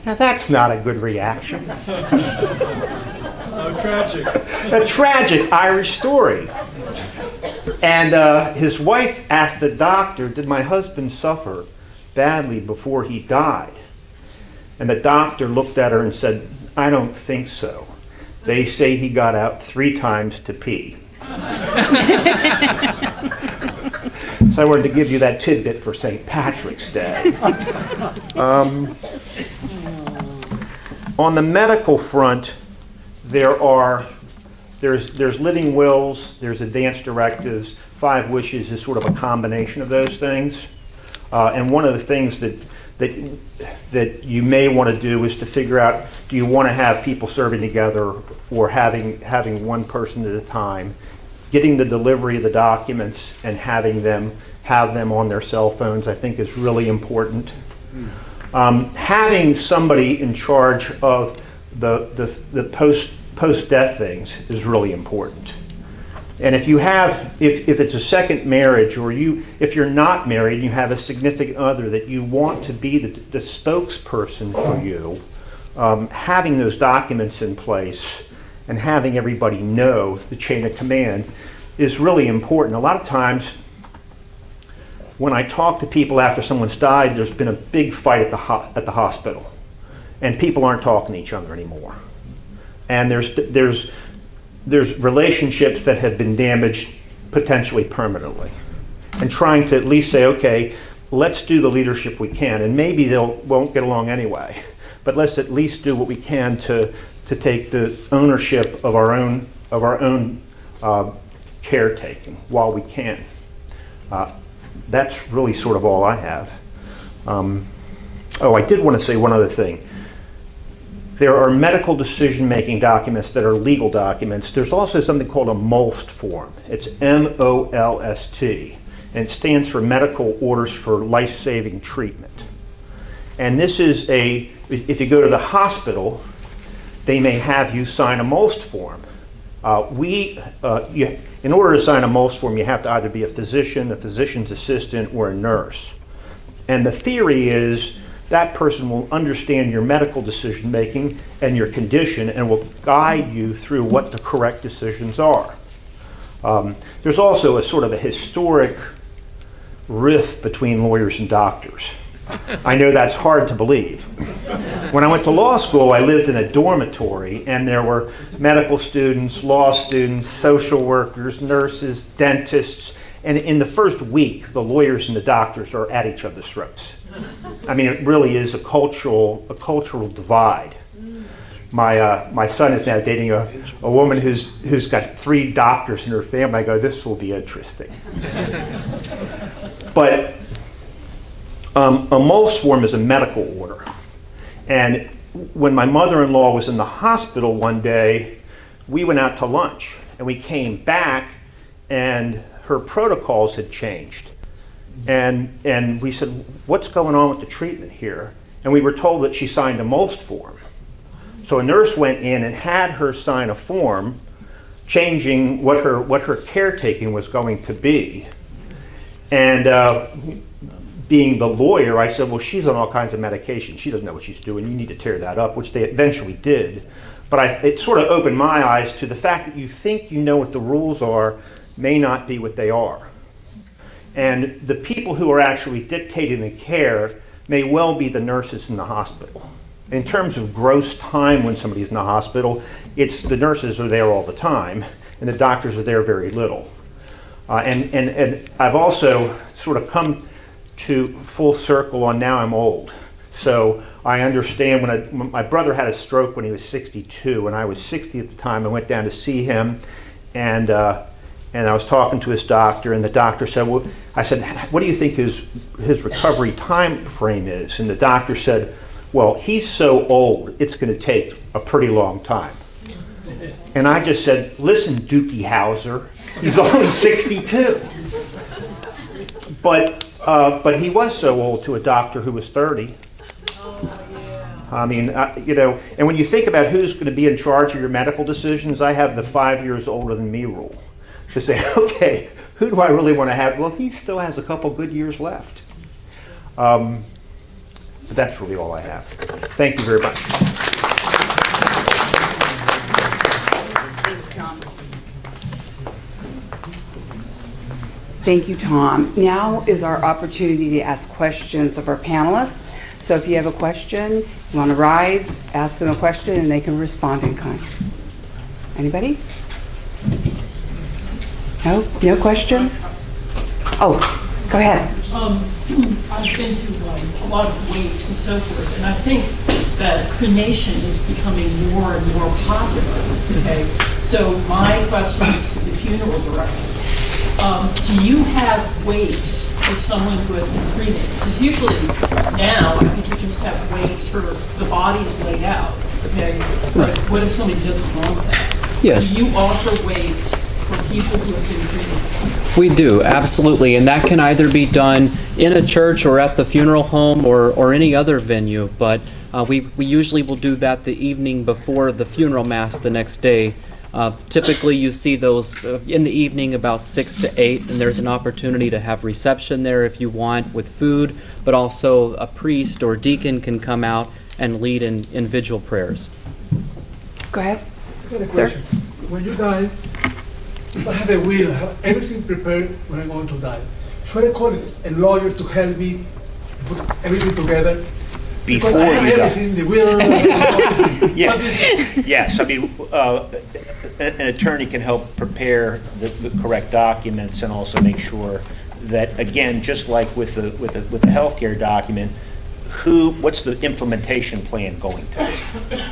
Now that's not a good reaction. Oh, tragic. A tragic Irish story. And his wife asked the doctor, did my husband suffer badly before he died? And the doctor looked at her and said, I don't think so. They say he got out 3 times to pee. So I wanted to give you that tidbit for St. Patrick's Day. On the medical front, there's living wills, there's advanced directives. 5 wishes is sort of a combination of those things. And one of the things that you may want to do is to figure out, do you want to have people serving together or having one person at a time? Getting the delivery of the documents and having them have them on their cell phones, I think, is really important. Having somebody in charge of the post-death things is really important. And if it's a second marriage, or if you're not married and you have a significant other that you want to be the spokesperson for you, having those documents in place and having everybody know the chain of command is really important. A lot of times when I talk to people after someone's died, there's been a big fight at the hospital, and people aren't talking to each other anymore. And there's relationships that have been damaged potentially permanently. And trying to at least say, okay, let's do the leadership we can, and maybe they won't get along anyway, but let's at least do what we can to take the ownership of our own caretaking while we can. That's really sort of all I have. I did want to say one other thing. There are medical decision-making documents that are legal documents. There's also something called a MOLST form. It's MOLST, and it stands for Medical Orders for Life-Saving Treatment. And this is if you go to the hospital, they may have you sign a MOLST form. In order to sign a MOLST form, you have to either be a physician, a physician's assistant, or a nurse. And the theory is that person will understand your medical decision making and your condition and will guide you through what the correct decisions are. There's also a sort of a historic rift between lawyers and doctors. I know that's hard to believe. When I went to law school, I lived in a dormitory, and there were medical students, law students, social workers, nurses, dentists, and in the first week, the lawyers and the doctors are at each other's throats. I mean, it really is a cultural divide. My son is now dating a woman who's got 3 doctors in her family. I go, this will be interesting. But a MOLST form is a medical order. And when my mother-in-law was in the hospital one day, we went out to lunch, and we came back, and her protocols had changed. And we said, what's going on with the treatment here? And we were told that she signed a MOLST form. So a nurse went in and had her sign a form changing what her caretaking was going to be. And being the lawyer, I said, well, she's on all kinds of medication. She doesn't know what she's doing. You need to tear that up, which they eventually did. But it sort of opened my eyes to the fact that you think you know what the rules are may not be what they are. And the people who are actually dictating the care may well be the nurses in the hospital. In terms of gross time when somebody's in the hospital, it's the nurses are there all the time, and the doctors are there very little. And I've also sort of come to full circle on now I'm old. So I understand when my brother had a stroke when he was 62, and I was 60 at the time. I went down to see him, and I was talking to his doctor, and the doctor said, well, I said, what do you think his recovery time frame is? And the doctor said, well, he's so old, it's going to take a pretty long time. And I just said, listen, Dookie Howser, he's only 62. But he was so old to a doctor who was 30. I mean, you know, and when you think about who's going to be in charge of your medical decisions, I have the 5 years older than me rule. To say, okay, who do I really want to have? Well, he still has a couple good years left. But that's really all I have. Thank you very much. Thank you, Tom. Now is our opportunity to ask questions of our panelists. So if you have a question, you want to rise, ask them a question, and they can respond in kind. Anybody? No? No questions? Oh, go ahead. I've been to a lot of wakes and so forth, and I think that cremation is becoming more and more popular. Okay, so my question is to the funeral director. Do you have wakes for someone who has been cremated? Because usually now I think you just have wakes for the bodies laid out. Okay, but what if somebody doesn't want that? Yes. Do you offer wakes for people who have been cremated? We do, absolutely, and that can either be done in a church or at the funeral home or any other venue, but we usually will do that the evening before the funeral mass the next day. Typically you see those in the evening about 6 to 8, and there's an opportunity to have reception there if you want with food, but also a priest or deacon can come out and lead in vigil prayers. Go ahead. I got a Sir? question. When you die, if I have a will, I have everything prepared when I'm going to die. Should I call a lawyer to help me put everything together? Because I have everything, the will, everything. Yes. I mean, an attorney can help prepare the correct documents and also make sure that, again, just like with the healthcare document, what's the implementation plan going to be?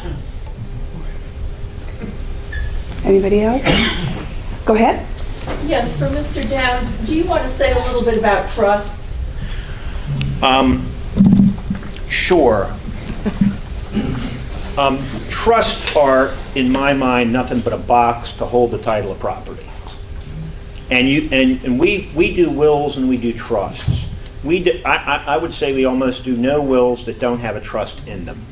Anybody else? Go ahead. Yes, for Mr. Downs, do you want to say a little bit about trusts? Sure. Trusts are, in my mind, nothing but a box to hold the title of property. And we do wills and we do trusts. I would say we almost do no wills that don't have a trust in them.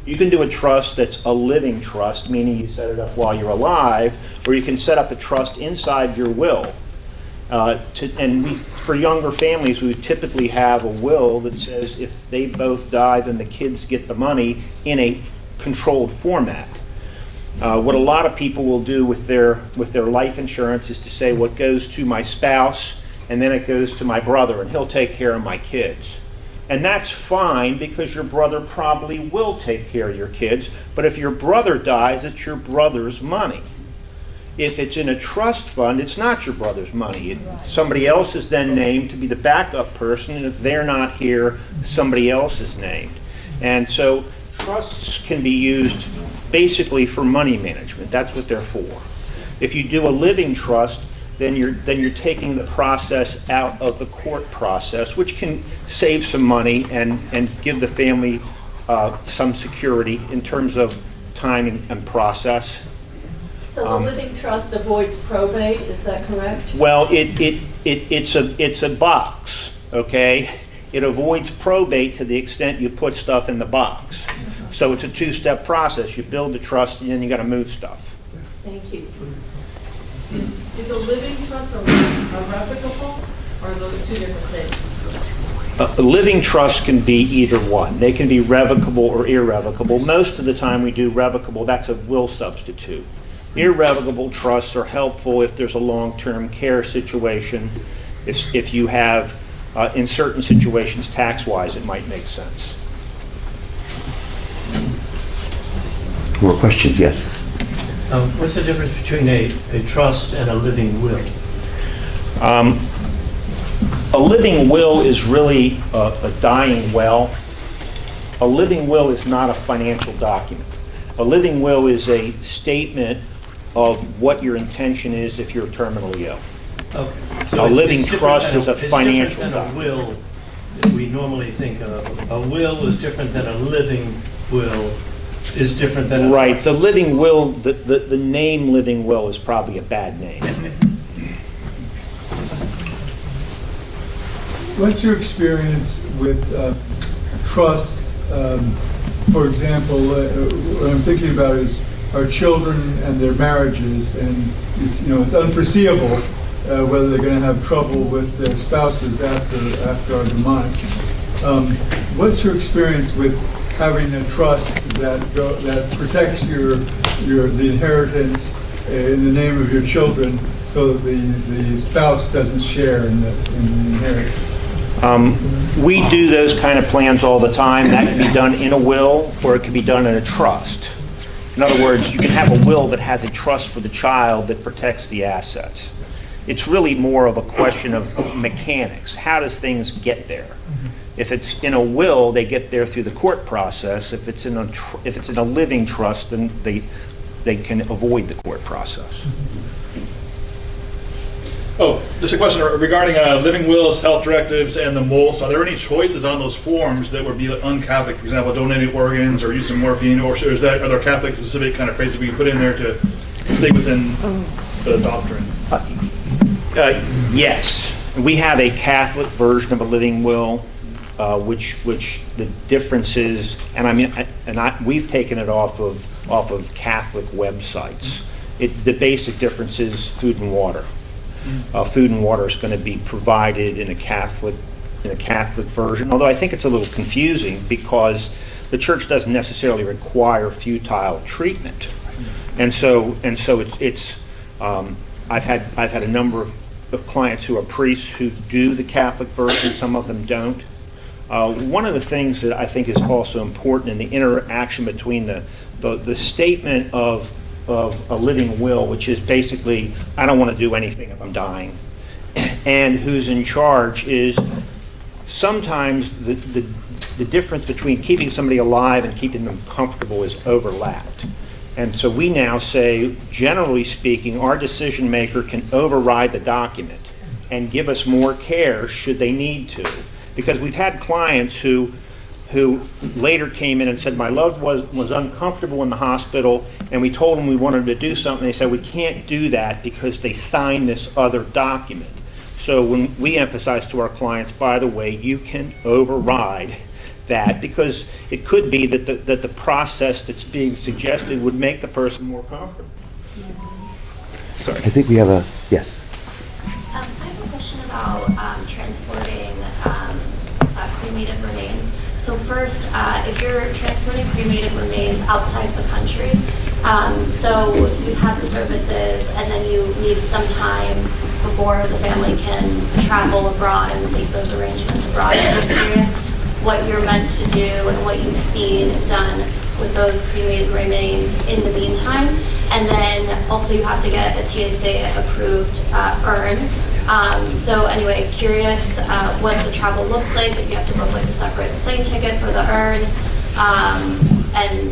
You can do a trust that's a living trust, meaning you set it up while you're alive, or you can set up a trust inside your will. For younger families, we would typically have a will that says if they both die, then the kids get the money in a controlled format. What a lot of people will do with their life insurance is to say what goes to my spouse, and then it goes to my brother, and he'll take care of my kids. And that's fine because your brother probably will take care of your kids, but if your brother dies, it's your brother's money. If it's in a trust fund, it's not your brother's money. Somebody else is then named to be the backup person, and if they're not here, somebody else is named. And so trusts can be used basically for money management. That's what they're for. If you do a living trust, then you're taking the process out of the court process, which can save some money and give the family some security in terms of timing and process. So the living trust avoids probate, is that correct? Well, it's a box, okay? It avoids probate to the extent you put stuff in the box. So it's a two-step process. You build the trust and then you got to move stuff. Thank you. Is a living trust irrevocable, or are those two different things? A living trust can be either one. They can be revocable or irrevocable. Most of the time we do revocable. That's a will substitute. Irrevocable trusts are helpful if there's a long-term care situation. If you have, in certain situations, tax-wise, it might make sense. More questions? Yes. What's the difference between a trust and a living will? A living will is really a dying will, A living will is not a financial document. A living will is a statement of what your intention is if you're terminally ill. Okay. A living it's trust different is a it's financial different than a document. will that we normally think of. A will is different than a living will is different than a Right, trust. the living will, the name living will is probably a bad name. What's your experience with trusts? For example, what I'm thinking about is our children and their marriages, and it's unforeseeable whether they're going to have trouble with their spouses after our demise. What's your experience with having a trust that protects the inheritance in the name of your children, so that the spouse doesn't share in the inheritance? We do those kind of plans all the time. That can be done in a will, or it can be done in a trust. In other words, you can have a will that has a trust for the child that protects the assets. It's really more of a question of mechanics. How does things get there? If it's in a will, they get there through the court process. If it's in a living trust, then they can avoid the court process. Oh, just a question regarding living wills, health directives, and the MOLS. Are there any choices on those forms that would be un-Catholic? For example, donating organs or using morphine, or are there Catholic specific kind of phrases we can put in there to stay within the doctrine? Yes, we have a Catholic version of a living will, which the difference is, we've taken it off of Catholic websites. The basic difference is food and water. Food and water is going to be provided in a Catholic version, although I think it's a little confusing because the church doesn't necessarily require futile treatment, and so it's I've had a number of clients who are priests who do the Catholic version. Some of them don't. One of the things that I think is also important in the interaction between the statement of a living will, which is basically, I don't want to do anything if I'm dying, and who's in charge, is sometimes the difference between keeping somebody alive and keeping them comfortable is overlapped. And so we now say, generally speaking, our decision maker can override the document and give us more care should they need to. Because we've had clients who later came in and said, my loved one was uncomfortable in the hospital, and we told them we wanted to do something. They said, we can't do that because they signed this other document. So when we emphasize to our clients, by the way, you can override that, because it could be that the process that's being suggested would make the person more comfortable. Sorry. I think we have yes. I have a question about transporting cremated remains. So first, if you're transporting cremated remains outside the country, so you have the services and then you need some time before the family can travel abroad and make those arrangements abroad. So I'm curious what you're meant to do and what you've seen done with those cremated remains in the meantime. And then also you have to get a TSA approved urn. So anyway, curious what the travel looks like, if you have to book like a separate plane ticket for the urn, and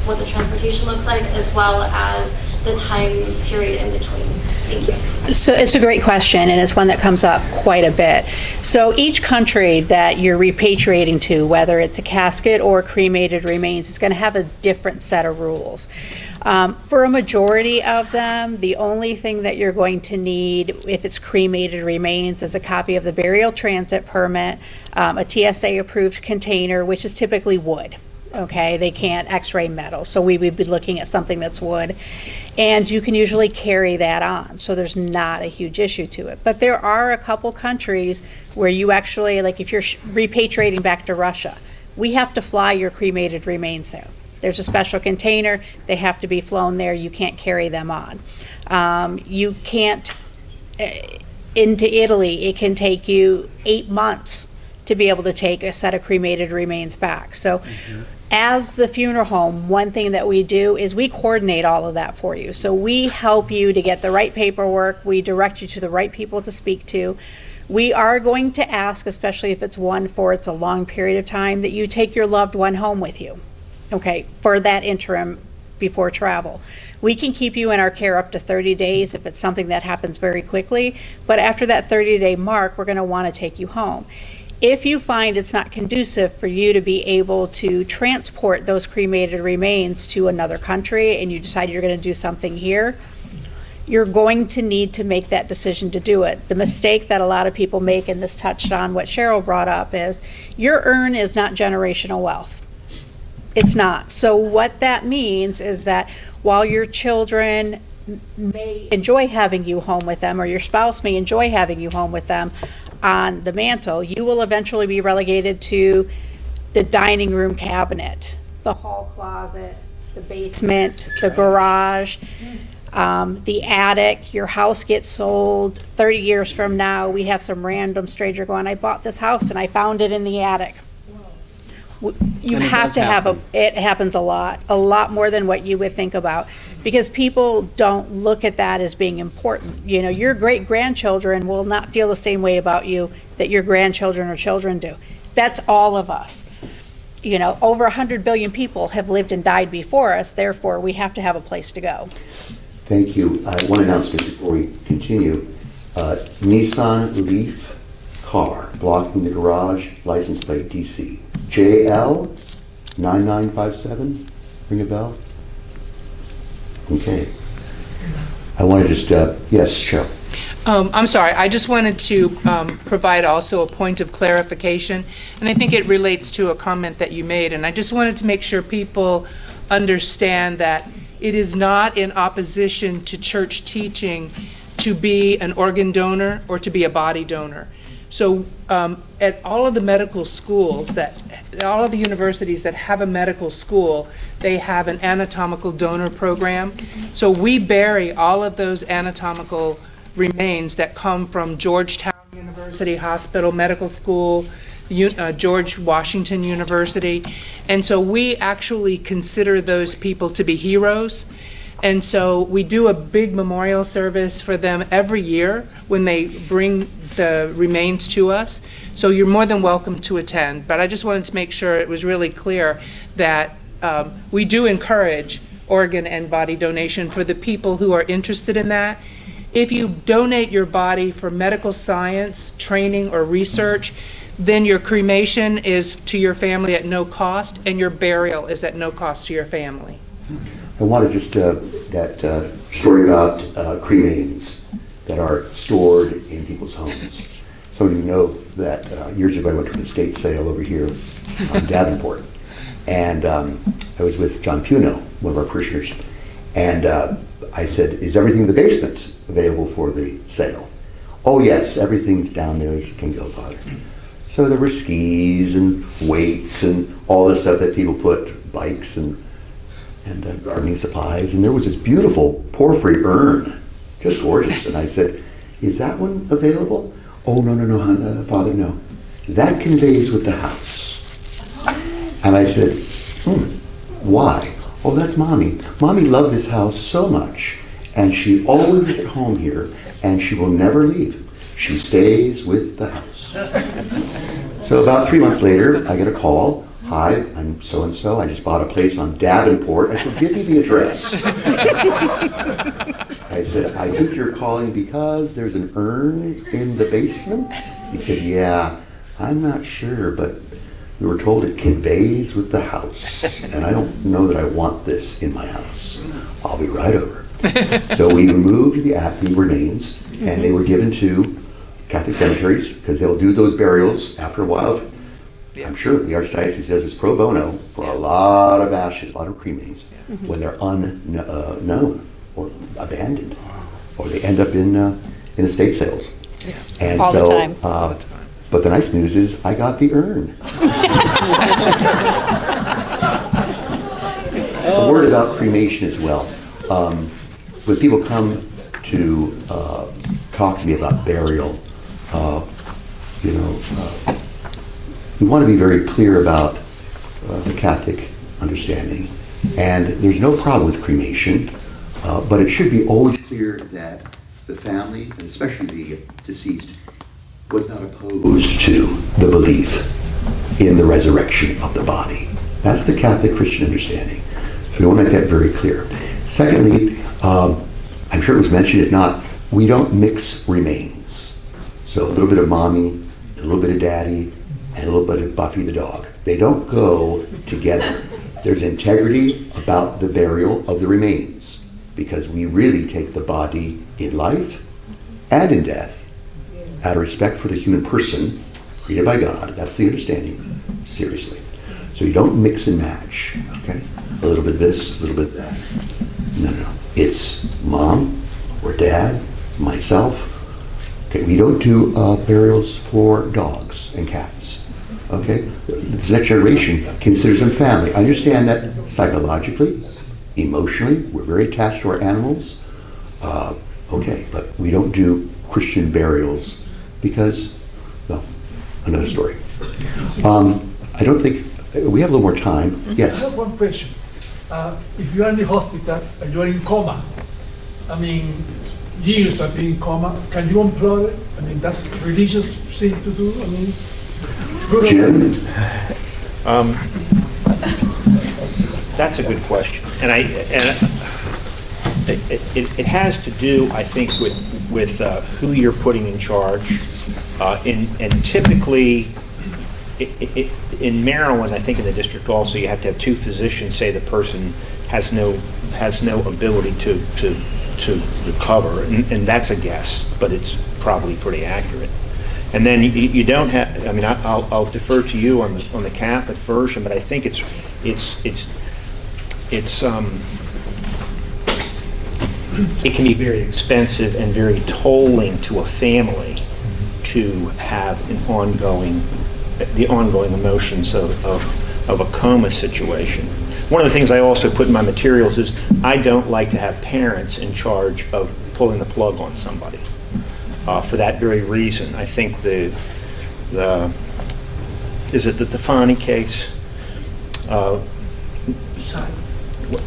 what the transportation looks like, as well as the time period in between. Thank you. So it's a great question, and it's one that comes up quite a bit. So each country that you're repatriating to, whether it's a casket or cremated remains, is going to have a different set of rules. For a majority of them, the only thing that you're going to need, if it's cremated remains, is a copy of the burial transit permit, a TSA-approved container, which is typically wood. Okay, they can't x-ray metal, so we would be looking at something that's wood, and you can usually carry that on, so there's not a huge issue to it. But there are a couple countries where you actually, like if you're repatriating back to Russia, we have to fly your cremated remains there. There's a special container, they have to be flown there, you can't carry them on. You can't, into Italy, it can take you 8 months to be able to take a set of cremated remains back. So as the funeral home, one thing that we do is we coordinate all of that for you. So we help you to get the right paperwork, we direct you to the right people to speak to. We are going to ask, especially if it's one for it's a long period of time, that you take your loved one home with you, okay, for that interim before travel. We can keep you in our care up to 30 days if it's something that happens very quickly, but after that 30-day mark, we're going to want to take you home. If you find it's not conducive for you to be able to transport those cremated remains to another country and you decide you're going to do something here, you're going to need to make that decision to do it. The mistake that a lot of people make, and this touched on what Cheryl brought up, is your urn is not generational wealth. It's not. So what that means is that while your children may enjoy having you home with them, or your spouse may enjoy having you home with them on the mantle, you will eventually be relegated to the dining room cabinet, the hall closet, the basement, the garage, the attic. Your house gets sold 30 years from now. We have some random stranger going, I bought this house and I found it in the attic. You have to have it happens a lot more than what you would think about, because people don't look at that as being important. You know, your great grandchildren will not feel the same way about you that your grandchildren or children do. That's all of us. You know, over 100 billion people have lived and died before us, therefore we have to have a place to go. Thank you. One announcement before we continue. Nissan Leaf car blocking the garage, license plate DC. JL 9957, ring a bell? Okay. I want to just, yes, Cheryl. I'm sorry, I just wanted to provide also a point of clarification, and I think it relates to a comment that you made, and I just wanted to make sure people understand that it is not in opposition to church teaching to be an organ donor or to be a body donor. So at all of the medical schools, all of the universities that have a medical school, they have an anatomical donor program. So we bury all of those anatomical remains that come from Georgetown University Hospital Medical School, George Washington University. And so we actually consider those people to be heroes. And so we do a big memorial service for them every year when they bring the remains to us. So you're more than welcome to attend. But I just wanted to make sure it was really clear that we do encourage organ and body donation for the people who are interested in that. If you donate your body for medical science, training, or research, then your cremation is to your family at no cost, and your burial is at no cost to your family. I wanted just that story about cremains that are stored in people's homes. Some of you know that years ago I went to an estate sale over here on Davenport, and I was with John Puno, one of our parishioners, and I said, is everything in the basement available for the sale? Oh yes, everything's down there as you can go, Father. So there were skis and weights and all the stuff that people put, bikes and gardening supplies, and there was this beautiful porphyry urn, just gorgeous. And I said, is that one available? Oh, no, Father, no. That conveys with the house. And I said, why? Oh, that's Mommy. Mommy loved this house so much, and she always is at home here, and she will never leave. She stays with the house. So about 3 months later, I get a call. Hi, I'm so-and-so. I just bought a place on Davenport. I said, give me the address. I said, I think you're calling because there's an urn in the basement? He said, yeah, I'm not sure, but we were told it conveys with the house. And I don't know that I want this in my house. I'll be right over. So we removed the remains, and they were given to Catholic cemeteries, because they'll do those burials after a while. I'm sure the Archdiocese does this pro bono for a lot of ashes, a lot of cremains, when they're unknown or abandoned, or they end up in estate sales. And all so, the time. But the nice news is I got the urn. A word about cremation as well. When people come to talk to me about burial, we want to be very clear about the Catholic understanding. And there's no problem with cremation, but it should be always clear that the family, and especially the deceased, was not opposed to the belief in the resurrection of the body. That's the Catholic Christian understanding. So we want to make that very clear. Secondly, I'm sure it was mentioned, if not, we don't mix remains. So a little bit of mommy, a little bit of daddy, and a little bit of Buffy the dog. They don't go together. There's integrity about the burial of the remains, because we really take the body in life and in death, out of respect for the human person created by God. That's the understanding, seriously. So you don't mix and match, okay? A little bit of this, a little bit of that. No. It's mom or dad, myself. Okay, we don't do burials for dogs and cats, okay? This next generation considers them family. I understand that psychologically, emotionally, we're very attached to our animals. Okay, but we don't do Christian burials because, well, another story. I don't think, we have a little more time. Yes? I have one question. If you are in the hospital and you are in coma, I mean, years of being in coma, can you unplug it? I mean, that's religious thing to do? I mean, Jim? That's a good question. And it has to do, I think, with who you're putting in charge. And typically, in Maryland, I think in the district also, you have to have two physicians say the person has no ability to recover, and that's a guess, but it's probably pretty accurate. And then you don't have. I mean, I'll defer to you on the Catholic version, but I think it's it can be very expensive and very tolling to a family to have the ongoing emotions of a coma situation. One of the things I also put in my materials is I don't like to have parents in charge of pulling the plug on somebody. For that very reason, I think is it the Tefani case?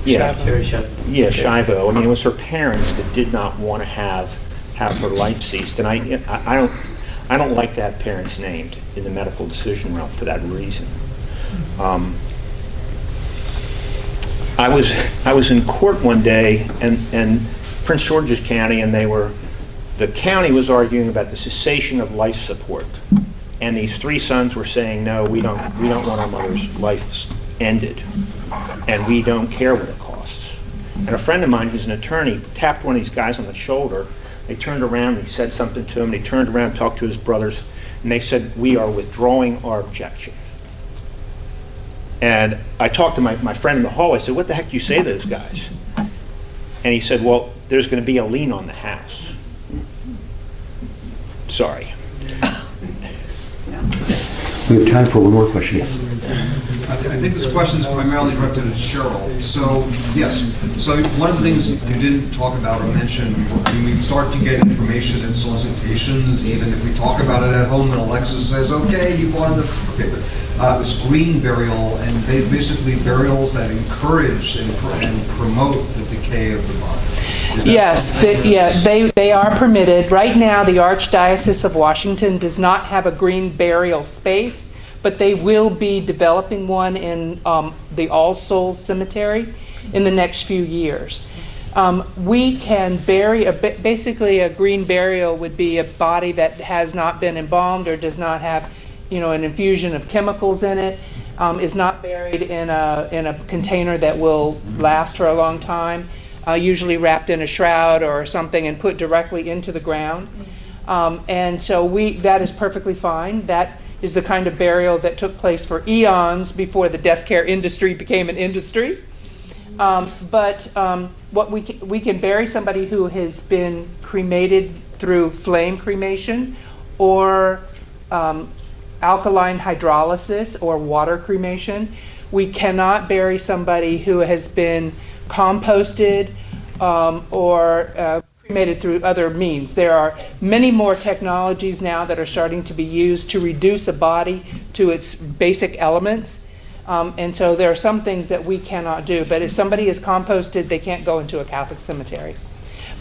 Yeah, Shivo. I mean, it was her parents that did not want to have her life ceased, and I don't like to have parents named in the medical decision realm for that reason. I was in court one day, and Prince George's County, and the county was arguing about the cessation of life support, and these three sons were saying, no, we don't want our mother's life ended, and we don't care what it costs. And a friend of mine who's an attorney tapped one of these guys on the shoulder. They turned around, and he said something to him, and he turned around and talked to his brothers, and they said, we are withdrawing our objection. And I talked to my friend in the hall. I said, what the heck do you say to those guys? And he said, well, there's going to be a lien on the house. Sorry. We have time for one more question. Yes. I think this question is primarily directed at Cheryl. So, yes. So one of the things you didn't talk about or mention, when we start to get information and solicitations, even if we talk about it at home and Alexis says, okay, you wanted to, okay, but this green burial, and basically burials that encourage and promote the decay of the body. Yes, they are permitted. Right now, the Archdiocese of Washington does not have a green burial space, but they will be developing one in the All Souls Cemetery in the next few years. We can bury, basically a green burial would be a body that has not been embalmed or does not have, an infusion of chemicals in it, is not buried in a container that will last for a long time, usually wrapped in a shroud or something and put directly into the ground. And so that is perfectly fine. That is the kind of burial that took place for eons before the death care industry became an industry. But what we can bury somebody who has been cremated through flame cremation or alkaline hydrolysis or water cremation. We cannot bury somebody who has been composted or cremated through other means. There are many more technologies now that are starting to be used to reduce a body to its basic elements. And so there are some things that we cannot do. But if somebody is composted, they can't go into a Catholic cemetery.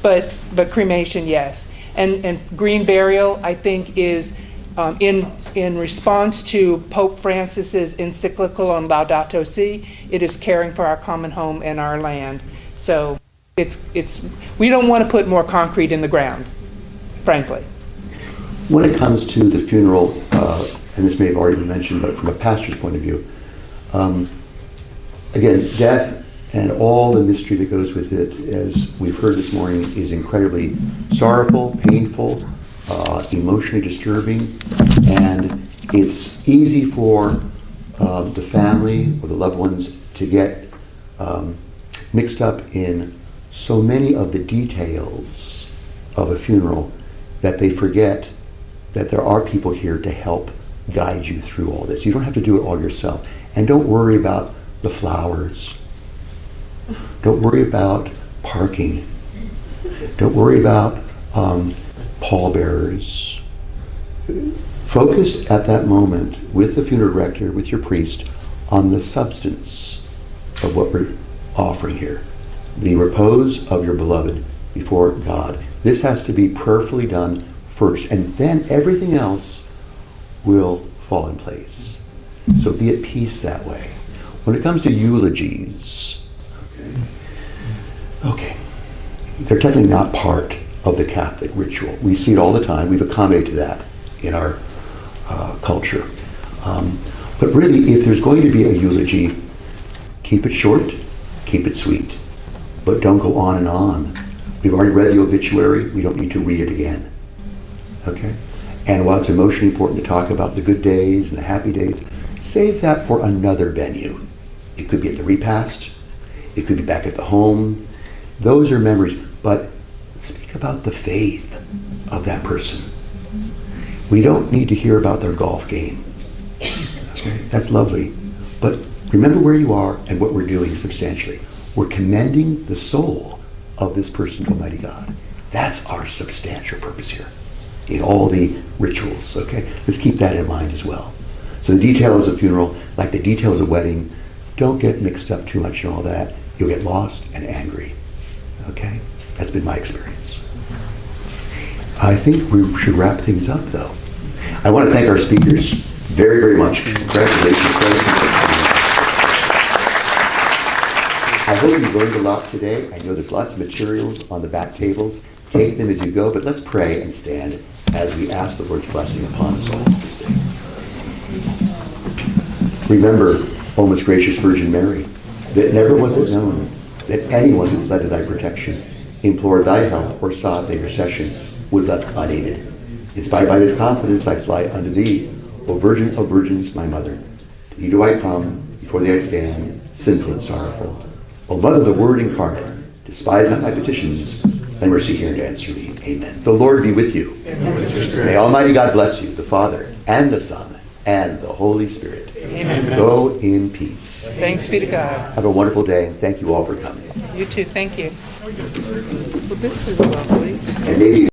But cremation, yes. And green burial, I think, is in response to Pope Francis's encyclical on Laudato Si, it is caring for our common home and our land. So we don't want to put more concrete in the ground, frankly. When it comes to the funeral, and this may have already been mentioned, but from a pastor's point of view, again, death and all the mystery that goes with it, as we've heard this morning, is incredibly sorrowful, painful, emotionally disturbing, and it's easy for the family or the loved ones to get mixed up in so many of the details of a funeral that they forget that there are people here to help guide you through all this. You don't have to do it all yourself. And don't worry about the flowers. Don't worry about parking. Don't worry about pallbearers. Focus at that moment with the funeral director, with your priest, on the substance of what we're offering here. The repose of your beloved before God. This has to be prayerfully done first, and then everything else will fall in place. So be at peace that way. When it comes to eulogies, okay, they're technically not part of the Catholic ritual. We see it all the time. We've accommodated that in our culture. But really, if there's going to be a eulogy, keep it short, keep it sweet, but don't go on and on. We've already read the obituary. We don't need to read it again. Okay? And while it's emotionally important to talk about the good days and the happy days, save that for another venue. It could be at the repast. It could be back at the home. Those are memories. But speak about the faith of that person. We don't need to hear about their golf game. Okay? That's lovely. But remember where you are and what we're doing substantially. We're commending the soul of this person to Almighty God. That's our substantial purpose here in all the rituals, okay? Let's keep that in mind as well. So the details of funeral, like the details of wedding, don't get mixed up too much in all that. You'll get lost and angry, okay? That's been my experience. I think we should wrap things up, though. I want to thank our speakers very, very much. Congratulations. I hope you learned a lot today. I know there's lots of materials on the back tables. Take them as you go, but let's pray and stand as we ask the Lord's blessing upon us all this day. Remember, O most gracious Virgin Mary, that never was it known that anyone who fled to thy protection, implored thy help, or sought thy intercession was left unaided. Inspired by this confidence, I fly unto thee, O Virgin of Virgins, my Mother. To thee do I come, before thee I stand, sinful and sorrowful. O Mother of the Word incarnate, despise not my petitions, and mercy hear and answer me. Amen. The Lord be with you. Amen. May Almighty God bless you, the Father, and the Son, and the Holy Spirit. Amen. Go in peace. Thanks be to God. Have a wonderful day, and thank you all for coming. You too. Thank you. Well, this is lovely. And maybe